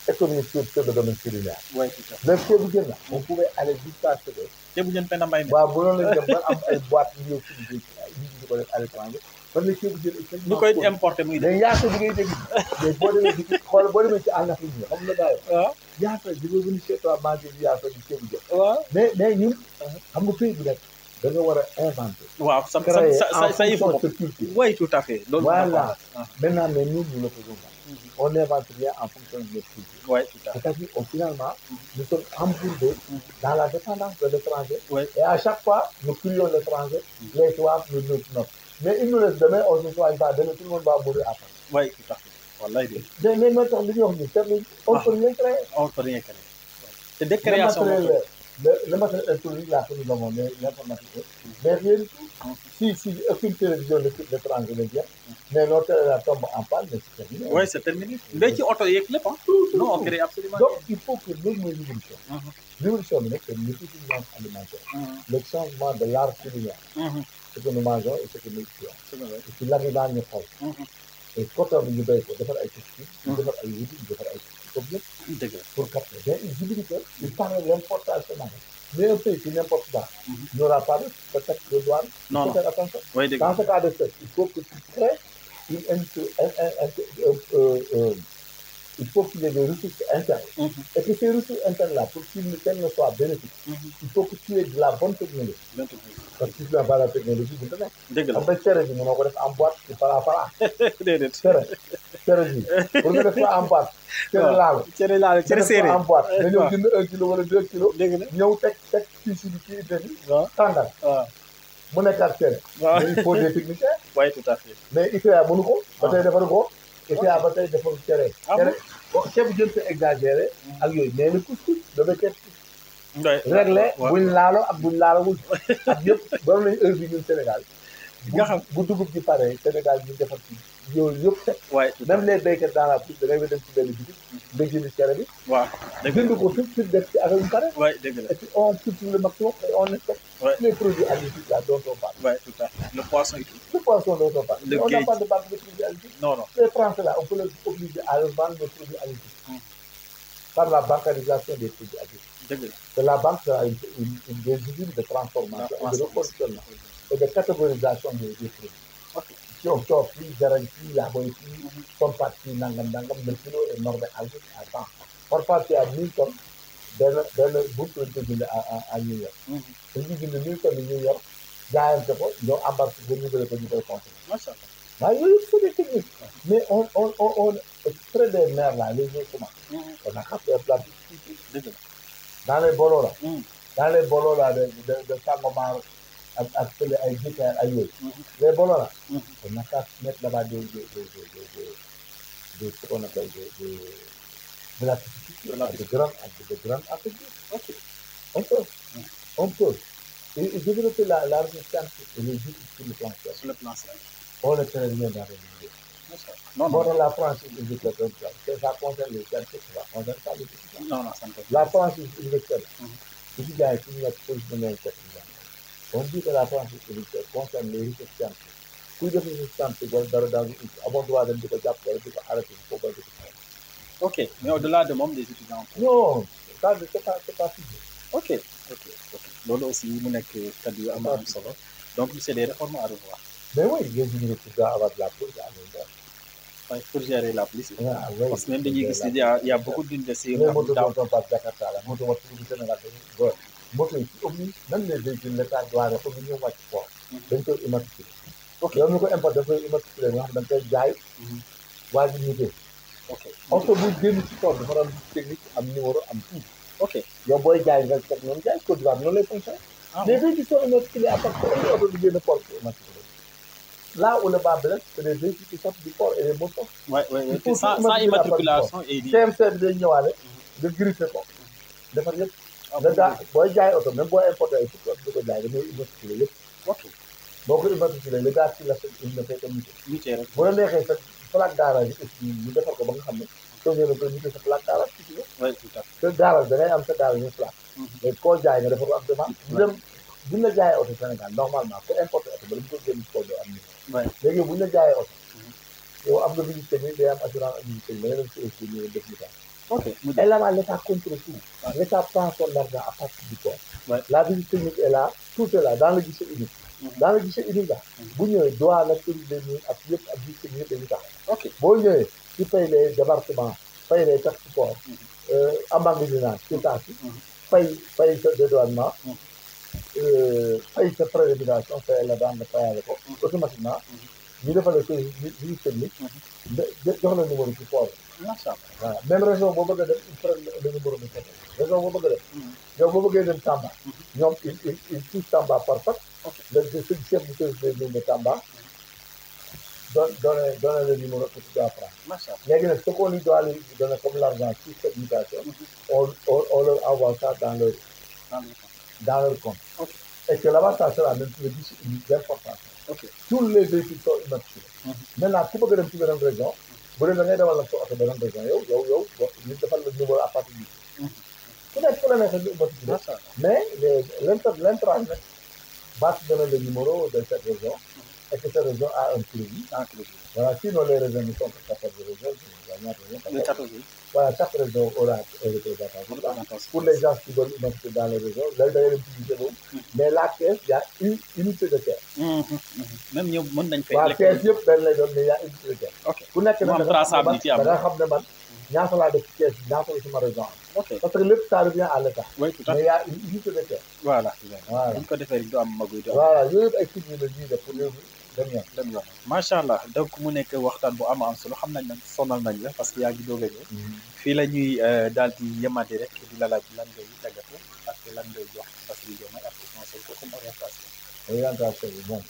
économique sur le domaine culinaire. le ceebu jën là on pouvait aller jusqu'à ce que. ceebu jën Penda Mbaye. waaw bu loolu lañ dem ba am ay boîtes yu ñëw ci di ko def à l'étranger parce que ceebu jën. ñu koy importer muy def mais yaasa bi ngay dégg mais boo demee di xool boo demee ci àll bi xam nga daal. waaw yaasa bi nga venu chez toi manger bi yaasa bi ceebu jën. waaw mais ñun xam nga pays bi rek da nga war a inventer. waaw ça il faut oui tout à fait. Voilà maintenant mais nous ne le faisons pas. On n'invente rien en fonction de notre culture. Oui, tout à fait. C'est-à-dire finalement nous sommes embourbés dans la dépendance de l'étranger. Et à chaque fois nous crions l'étranger, les soirs nous notre. Mais il nous laisse demain, on ne soigne pas demain, tout le monde va mourir après. Oui, tout à fait. Wallahi. Mais maintenant li ñuy wax nii on peut rien créer. On peut rien créer. C'est des créations. Le matériel électronique là que nous avons, l'informatique, mais rien du tout. Si aucune télévision l'étranger ne vient, mais notre télé tombe en panne, mais c'est terminé. Oui, c'est terminé. Mais qui auto yeeg lépp non, on crée absolument. Donc il faut que nous mooy l'évolution. L'évolution bi nag c'est l'autosuffisance alimentaire. Le changement de l'art culinaire. Ce que nous mangeons et ce que nous utilisons. Et puis l'arrivage ñu xool. et coton bi ñu béy ko defar ay textile ñu defar ay wuti ñu defar ay comme lépp dëgg la pour capter mais ils oublient que ils parlent de l'importation mais un pays qui n'importe pas n'aura pas de taxe de douane. Il non faut non faire attention. oui dëgg Dans ce cas de fait, il faut que tu crées une il faut qu'il y ait des ressources internes. Et que ces ressources internes-là, pour qu'elles ne soient bénéfiques, il faut que tu aies de la bonne technologie. Parce que si tu n'as pas la technologie, vous tenez. dëgg la En fait, cere bi mënoo ko def en boîte ci fara déedéet cere bi pour nga def ko en boîte. cere laalo cere laalo cere séeréer en boîte nga ñëw jënd 1 kilo wala 2 kilos. dëgg la ñëw teg tissu bi ci idée bi. waaw tàngal waaw mu nekkaat cere. waaw mais il faut des techniciens. oui tout à fait mais ITA mënu ko. ba tey defaru ko. ITA ba tey defaru cere. cere bon ceebu jën c'est exagéré. ak yooyu mais le couscous dafay teg. réglé buñ laalo ak buñ laalawul. ak yëpp doon nañu heure bi ñun Sénégal. nga xam bu dugub ji pare Sénégal ñu defar ci yooyu yëpp teg. waay même les béykat dans la pousse da ngay dem ci benn bitik nga jënd cere bi. waaw dëgg jënd ko tout de suite def ci affaire yu pare. waay dëgg la et puis on cultive le maximum et on expecte tous les produits halieutiques là dont on parle. waay tout à fait le poisson et tout Le poisson dont on parle. Le On n'a gay. pas de banque de produits halieutiques. non non Les Français là, on peut les obliger à vendre des produits halieutiques par la bancarisation des produits halieutiques. dëgg la Que la banque sera des usines de transformation et de reconditionnement et de catégorisation des produits. ok Si on sort plus, garantie, la bonne fille, son parti, nangam, le kilo est normé à 100. Parfois, tu as 1000 tonnes d'un boucle de à New York. Tu dis que 1000 tonnes de New York, jaayante ko ñoo embarqué ko ñu bëri ko ñu koy consommer. macha allah waaye yooyu c'est des techniques. Mais on extrait des mers là, les gens comment on a capté un plat. dëgg la Dans les bolos là. Dans les bolos là de Sangomar ak fële ay Jikaar ay yooyu. Les bolos là. On a qu'à mettre là-bas ce qu'on appelle de la pisciculture, de grandes agricultures. ok On peut. Et développer la recherche scientifique et les études sur le plan scientifique. sur le plan scientifique On est très bien dans les milieux. macha allah non Bon, non dans la France, ça concerne les scientifiques, ça concerne pas les étudiants. non non ça me fait La France universitaire, étudiants et qui sont positionné on dit que la France universitaire concerne les recherches scientifiques. Kuy def recherche scientifique wala dara daal di amoo droit dem di ko jàpp wala di ko arrêté foofu ba di ko ok mais au-delà de moom des étudiants non ça c'est pas figé. ok ok ok loolu aussi mu nekk kaddu yu am am solo donc c'est des réformes à revoir Mais oui, les universités doivent avoir de la police à l'intérieur. waaye pour gérer la police Ah, oui, parce que même dañuy gis ni il y a beaucoup d'universités yu les nga xam motos daaw dont on parle Jakarta, la moto wax du Sénégal dañuy moto yi ci oblige même les véhicules l'État doit répondre ñu wàcc fort dañ koy immatriculé. ok yow mi ko importé dañ koy immatriculé nga xam dañ koy jaay waa ji ñu ok oto bu génn ci kaw dafa am technique am numéro am tout ok yow booy jaay nga teg noonu jaay Côte d'Ivoire noonu lay fonctionné. Les véhicules sont immatriculés à partir de oto bi génn port immatriculé. Là où le bas blesse, c'est les véhicules qui sortent du port et les motos. ouais Il faut sans tout immatriculation et CMC bi day ñëwaale nga griffé ko defar yëpp nga daa booy jaay oto même booy importé ay tukki di ko jaay da ngay immatriculé yëpp ok boo ko immatriculé le gars ci la il ne fait que muté mutuelle rek bu la neexee sa plaque garage yi aussi ñu defar ko ba nga xam ne soo ñëwee ko muté sa plaque garage ci ci oui tout à fait sa garage da ngay am sa garage ñu plaque mais koo jaay nga defar ko am demande ñu dem buñ la jaayee oto Sénégal normalement ko importé oto ba la mu ko génn koo doo am ni ouais léegi buñ la jaayee oto yow am nga visite technique day am assurance ak visite technique da nga dem ci aussi ñu def ñu ok Et là-bas, l'État contrôle tout. L'État prend son argent à partir du port. Ouais. La visite technique est là, tout est là, dans le guichet unique. Dans le guichet unique, là, vous n'avez droit la service de nuit, à pied, à guichet unique de l'État. ok Vous n'avez tu payes les débarquements, payes les taxes port, emmagasinage, tout ça, payes ce dédouanement, payes ce frais de migration, payes la banque, payes avec automatiquement. Ñu defal la service visite technique, jox la numéro ci port. macha allah Voilà. Même région boo bëgg a dem il prend le numéro de téléphone. Région boo bëgg a dem. yow boo bëggee dem Tamba. ñoom il touche Tamba par pax. le chef du service des mines de Tamba. donne le numéro que tu dois prendre. macha allah Léegi nag ce qu'on lui doit lui donner comme l'argent sur cette mutation, on leur envoie ça dans leur compte. ok Et que là-bas, ça sera même le guichet unique d'importation. ok Tous les véhicules sont immatriculés. Maintenant ku bëgg a dem ci beneen région. bu dee da ngay demal la sa oto beneen région yow ñu defal le numéro à partir du ku nekk fu la neexee ñu immatriculé macha allah mais l'intrant nag va te donner le numéro de cette région et que cette région a un crédit. Voilà, sinon les régions ne sont que 14 régions. Les 14, oui. Voilà, chaque région aura un représentant. Pour les gens qui veulent monter dans les régions, là, d'ailleurs, une petite mais la caisse, il y a une unité de terre. Même nous, on a fait. La caisse, mais il y a une unité de terre. Ok. Pour nekk Mu am traçabilité am. da nga xam ne man ñaata laa def caisse ñaata la sama région. Ok. Parce que lépp ça revient à l'État. Oui, tout à mais fait. il y a une unité de terre. Voilà. Voilà. bu ñu ko defee rek du am maguy du am. voilà yooyu yëpp ay kii la ñuy def pour réew mi dem yoon. dem yoon macha allah donc mu nekk waxtaan bu am solo xam nañ nag sonal nañ la parce que yaa ngi doog a ñëw. fii la ñuy daal di yemandi rek di la laaj lan ngay tàggatu ak lan ngay jox Bassirou Diomaye ak Ousmane Sonko comme orientation. orientation bi moom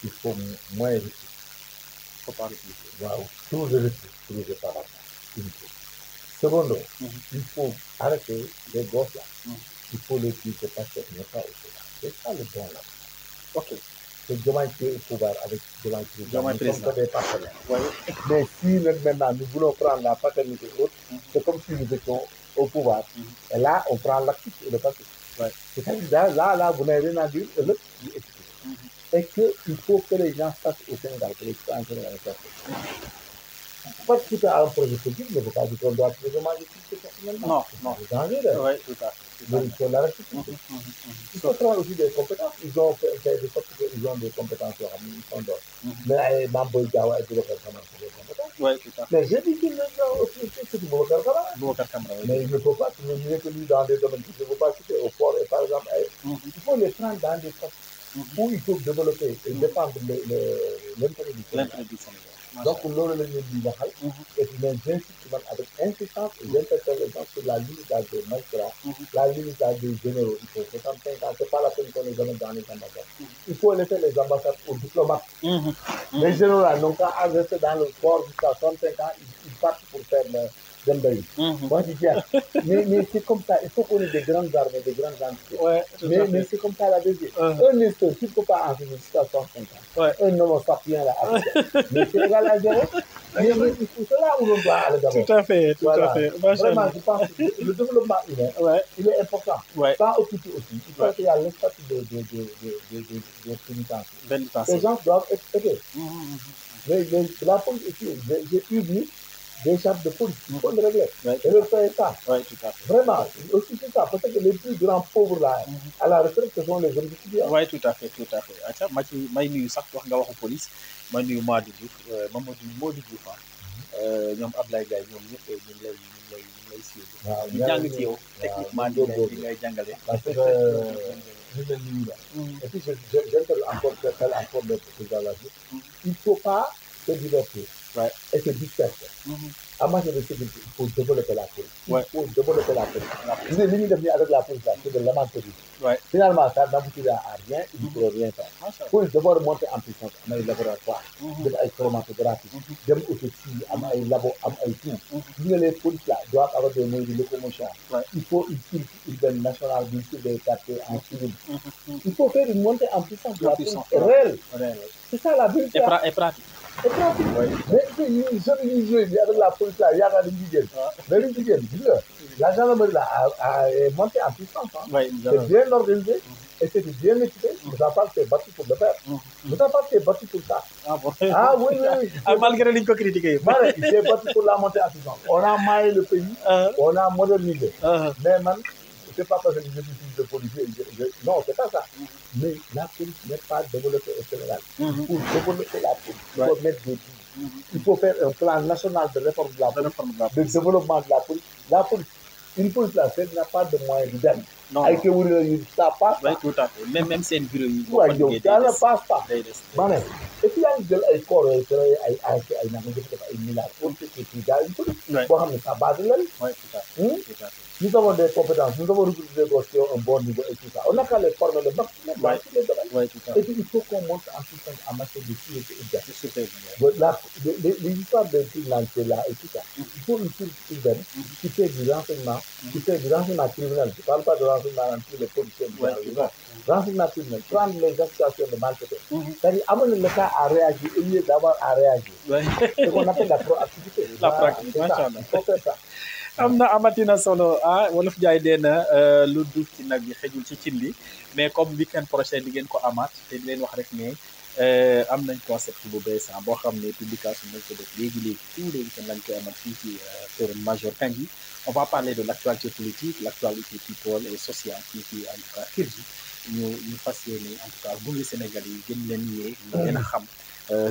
il faut moins rectifier. faut pas rectifier. waaw trop de rectifier par rapport une chose. Secondo, il faut arrêter les gosses là. Il faut les dire que parce qu'il n'est pas au pouvoir. C'est ça le bon là. Ok. C'est Diomaye qui est au pouvoir avec Diomaye président. Nous sommes que des partenaires. Ouais. Mais si maintenant nous voulons prendre la paternité haute, c'est comme si nous étions au pouvoir. Et là, on prend l'actif et le passif. Ouais. C'est-à-dire là, vous n'avez rien à dire et l'autre, vous expliquez. Et qu'il faut que les gens sachent au Sénégal, que les citoyens sénégalais sachent. Participer à un projet politique ne veut pas dire qu'on doit se demander tout personnellement. Non. C'est dangereux. Oui, tout à fait. Mais il faut la rectifier. Il faut prendre aussi des compétences. Ils ont fait de sorte qu'ils ont des compétences, ils sont d'autres. Mais Mambo Diawa et Boubacar Kamara, c'est des compétences. Oui, tout à fait. Mais j'ai dit qu'il ont aussi fait du Boubacar Kamara. Mais il ne faut pas qu'il mieux que lui dans des domaines qui ne faut pas citer au port. Et par exemple, il faut les prendre dans des postes où il faut développer et défendre l'intérêt du Sénégal. Donc, nous le disons, et puis j'insiste avec insistance et j'interpelle les gens sur la limitage des magistrats, la limitage des généraux. Il faut 65 ans, c'est pas la peine qu'on les donne dans les ambassades. Il faut laisser les ambassades aux diplomates. Les généraux n'ont qu'à rester dans le corps jusqu'à 65 ans, ils partent pour faire le Dembaï. Moi, je dis, mais c'est comme ça, il faut qu'on ait des grandes armées, des grandes entités. Ouais, mais c'est comme ça la vérité. Un ministre, tu ne peux pas enseigner jusqu'à 65 ans. Ouais. Un homme sapien là, mais c'est égal à zéro. Mais c'est là où on doit aller d'abord. Tout à fait, tout à fait. Vraiment, je pense que le développement humain, il est important. Pas occulté aussi. Il faut qu'il y ait l'espace de pénitence. Les gens doivent être aidés. La police ici, j'ai eu des chefs de police, il faut le régler. Et le faire ça. Oui, tout à fait. Vraiment, aussi c'est ça. Parce que les plus grands pauvres là, à la retraite, ce sont les jeunes étudiants. Oui, tout à fait, tout à fait. Acha, may nuyu sax wax nga waxu police, may nuyu Madou Diouf, Modou Diouf ñoom Ablaye Gaye ñoom ñëpp ñu lay suivre. waaw ñu jàng ci yow techniquement di ngay jàngale. Parce que ñu leen nuyu la. Et puis j'interpelle encore le président de la République. Il ne faut pas se divertir. Et se disperser. En matière de sécurité, il faut développer la police. Il faut développer la police. Vous savez, l'union avec la police, c'est de l'amateurisme. Finalement, ça n'aboutira à rien, il ne faut rien faire. Il faut d'abord monter en puissance, am ay laboratoire, dem ay chromatographie, dem autopsie, am ay labo, am ay tout. Les polices là doivent avoir des moyens de locomotion. Il faut une police urbaine nationale, bien sûr, des quartiers en civil. Il faut faire une montée en puissance de la police réelle. C'est ça la vérité. Et pratique. Et pratique. Mais ils sont avec la police là, il y a des indigènes. Mais les indigènes, la gendarmerie là a monté en puissance. C'est bien organisé et c'est bien équipé. Moussa Fall s'est battu pour le faire. Moussa Fall s'est battu pour ça. Ah oui. Malgré les critiquer. Il s'est battu pour la montée en puissance. On a maillé le pays, on a modernisé. Mais man, c'est pas parce que je suis fils de policier. Non, c'est pas ça. Mais la police n'est pas développée au Sénégal. Pour développer la police, il faut mettre des billes. Il faut faire un plan national de réforme de la police, de développement de la police. La police, une police là, elle n'a pas de moyens de gagner. Non. Avec ça passe pas. Oui, tout à fait. Même c'est une bureau. Ça ne passe pas. Et puis, il y a des corps, il y a des milliards. Pour que tu gagnes, ça base là. Oui, tout à fait. Nous avons des compétences, nous avons recruté des gosses qui ont un bon niveau et tout ça. On n'a qu'à les former le maximum dans tous les domaines. Et puis il faut qu'on monte en puissance en matière de sécurité urbaine. Les histoires de criminalité là et tout ça, il faut une sécurité urbaine qui fait du renseignement, criminel. Je ne parle pas de renseignement dans tous les policiers. Renseignement criminel, prendre les associations de malfaiteurs. C'est-à-dire amener l'État à réagir au lieu d'avoir à réagir. C'est ce qu'on appelle la proactivité. La proactivité, il faut faire ça. amatina solo wolof jaay deena lu duuf ci nag bi xejul ci cin li mais comme weekend prochain di ngeen ko amaat te di leen wax rek ne am nañ concept bu bees boo xam ne publication nañ ko def léegi-léegi tout léegi tam lañ koy amal fii ci kër Major Kandji. On va parler de l'actualité politique, l'actualité people et sociale fii ci en tout cas kër gi ñu fas yéene en tout cas gunge Sénégal yi gën leen yee ñu gën a xam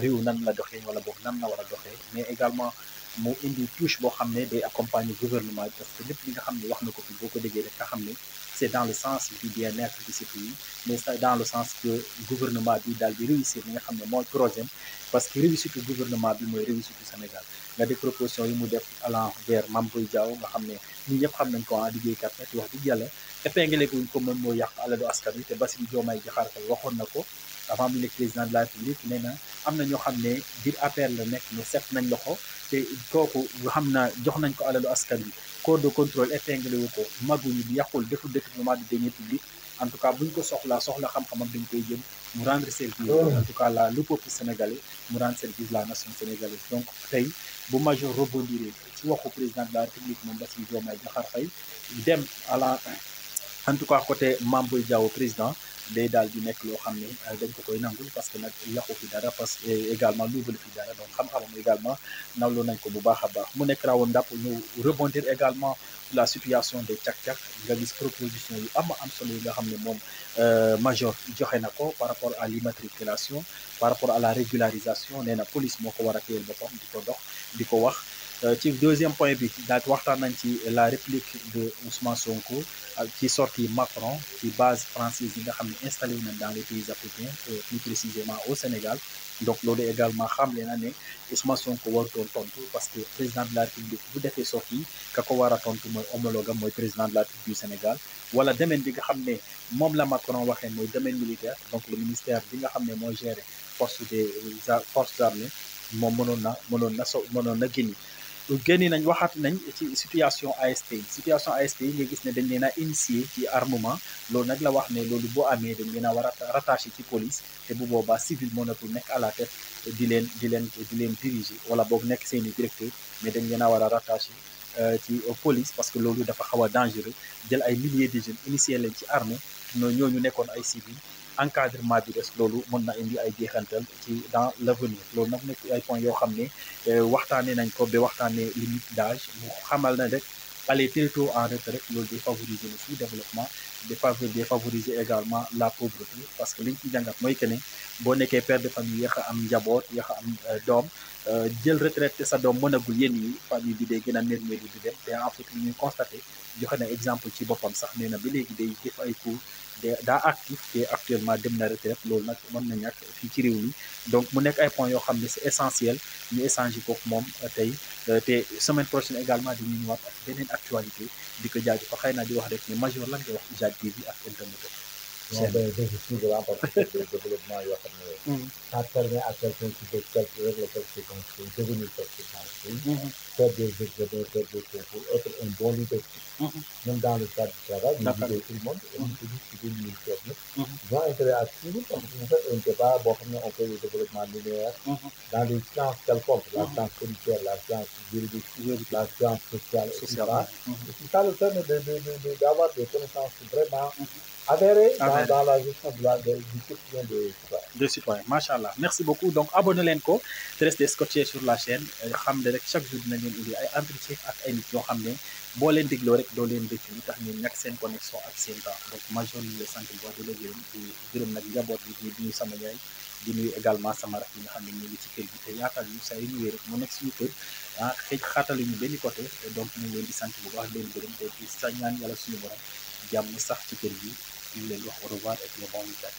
réew nan la doxee wala boog nan la war a doxee mais également mu indi touche boo xam ne day accompagner gouvernement bi parce que lépp li nga xam ne wax na ko fi boo ko déggee rek nga xam ne c'est dans le sens du bien-être de ce pays mais c'est dans le sens que gouvernement bi daal di réussir li nga xam ne mooy projet parce que réussite gouvernement bi mooy réussite Sénégal nga des propositions yi mu def allant vers Mame Boye Diao nga xam ne ñun ñëpp xam nañ ko liggéeykat la ci wax dëgg yàlla épinglé guñ ko moom moo yàq alalu askan wi te Bassirou Diomaye Diakhar Faye waxoon na ko avant mu nekk président de la République nee na am na ñoo xam ne biir APR la nekk ne set nañ loxo te kooku xam na jox nañ ko alalu askan wi corps de contrôle épinglé wu ko maguñu bi yàqul deful détournement de deniers publics en tout cas buñ ko soxla xam-xamam dañ koy jël mu rendre service en tout cas le peuple sénégalais mu rendre service la nation sénégalaise donc tey bu Major rebondir ci waxu président de la République moom Bassirou Diomaye Diakhar Faye dem à la en tout cas côté Mame Boye Diao président day daal di nekk loo xam ne dañ ko koy nangul parce que nag yàqu fi dara parce que également luubalu fi dara donc xam-xamam également nawloo nañ ko bu baax a baax mu nekk rawoon ndàpp ñu rebondir également la situation des càq-càq nga gis proposition yu am solo yi nga xam ne moom Major joxe na ko par rapport à l'immatriculation par rapport à la régularisation nee na police moo ko war a téyel boppam di ko dox di ko wax ci deuxième point bi daal waxtaan nañ ci la réplique de Ousmane Sonko ci sortie Macron ci base française yi nga xam ne installé nañ dans les pays africains plus précisément au Sénégal donc loolu également xamle na ne Ousmane Sonko warutoon tontu parce que président de la République bu defee sortie ka ko war a tontu mooy homologue mooy président de la République du Sénégal wala domaine bi nga xam ne moom la Macron waxee mooy domaine militaire donc le ministère bi nga xam ne mooy gérer forces armées moom mënoon na génni nañ waxaat nañ ci situation ASP yi nga gis ne dañ leen a initier ci armement loolu nag la wax ne loolu boo amee dañ leen a war a rattaché ci police te bu boobaa civil mënatul nekk à la tête di leen diriger wala boog nekk seeni directeur mais dañ leen a war a rattaché ci police parce que loolu dafa xaw a dangereux jël ay milliers de jeunes initier leen ci armée ñooñu nekkoon ay civil encadrement bi des loolu mën na indi ay jeexantal ci dans l'avenir loolu nag nekk ay points yoo xam ne waxtaanee nañ ko ba waxtaanee limite d'âge mu xamal na rek aller très tôt en retraite loolu day favoriser le sous-développement day favoriser également la pauvreté parce que liñ ci jàngat mooy que ne boo nekkee père de famille yéex a am njaboot yéex a am doom jël retraite te sa doom mënagul yenn yi famille bi day gën a nërmeelu di dem te en fait li ñuy constaté joxe na exemple ci boppam sax nee na ba léegi day def ay cours daa actif te actuellement dem na retraite loolu nag mën na ñàkk fii ci réew mi donc mu nekk ay points yoo xam ne c'est essentiel ñu échanger ko moom tey te semaine prochaine également di ñu ñëwaat ak beneen actualité di ko jaajëfal xëy na di wax rek ne Major lan ngay wax IJAK TV ak internet non ben je suis vraiment parce que c'est des développements yoo xam ne ça permet à quelqu'un qui peut régler quelque chose devenir quelque chose faire des examens faire des concours être un bon leader même dans le cadre du travail ñu liggéey tout le monde et ñu ko gis ci biir ministère bi ils ont intérêt à suivre parce que vous faites un débat boo xam ne on fait le développement linéaire dans les sciences quelconques la science policière la science juridique la science sociale et ça le permet d'avoir des connaissances vraiment adhérer dans la gestion du quotidien des citoyens macha allah merci beaucoup donc abonné leen ko te restez scotché sur la chaîne xam ne rek chaque jour dinañ leen indi ay entretien ak ay nit yoo xam ne boo leen dégloo rek doo leen dëkk li tax ngeen ñàkk seen connexion ak seen temps donc Major ñu lay sant bu baax di la gërëm di gërëm nag njaboot bi di nuyu sama yaay di nuyu également sama rak yi nga xam ne ñu ngi ci kër gi te yaatal ñu saa yu ñëwee rek mu nekk suñu kër xëy xaataluñu benn côté donc ñu ngi leen di sant bu baax leen gërëm te di sa ñaan yàlla suñu borom jàmm sax ci kër gi ñu leen wax au revoir et bon week-end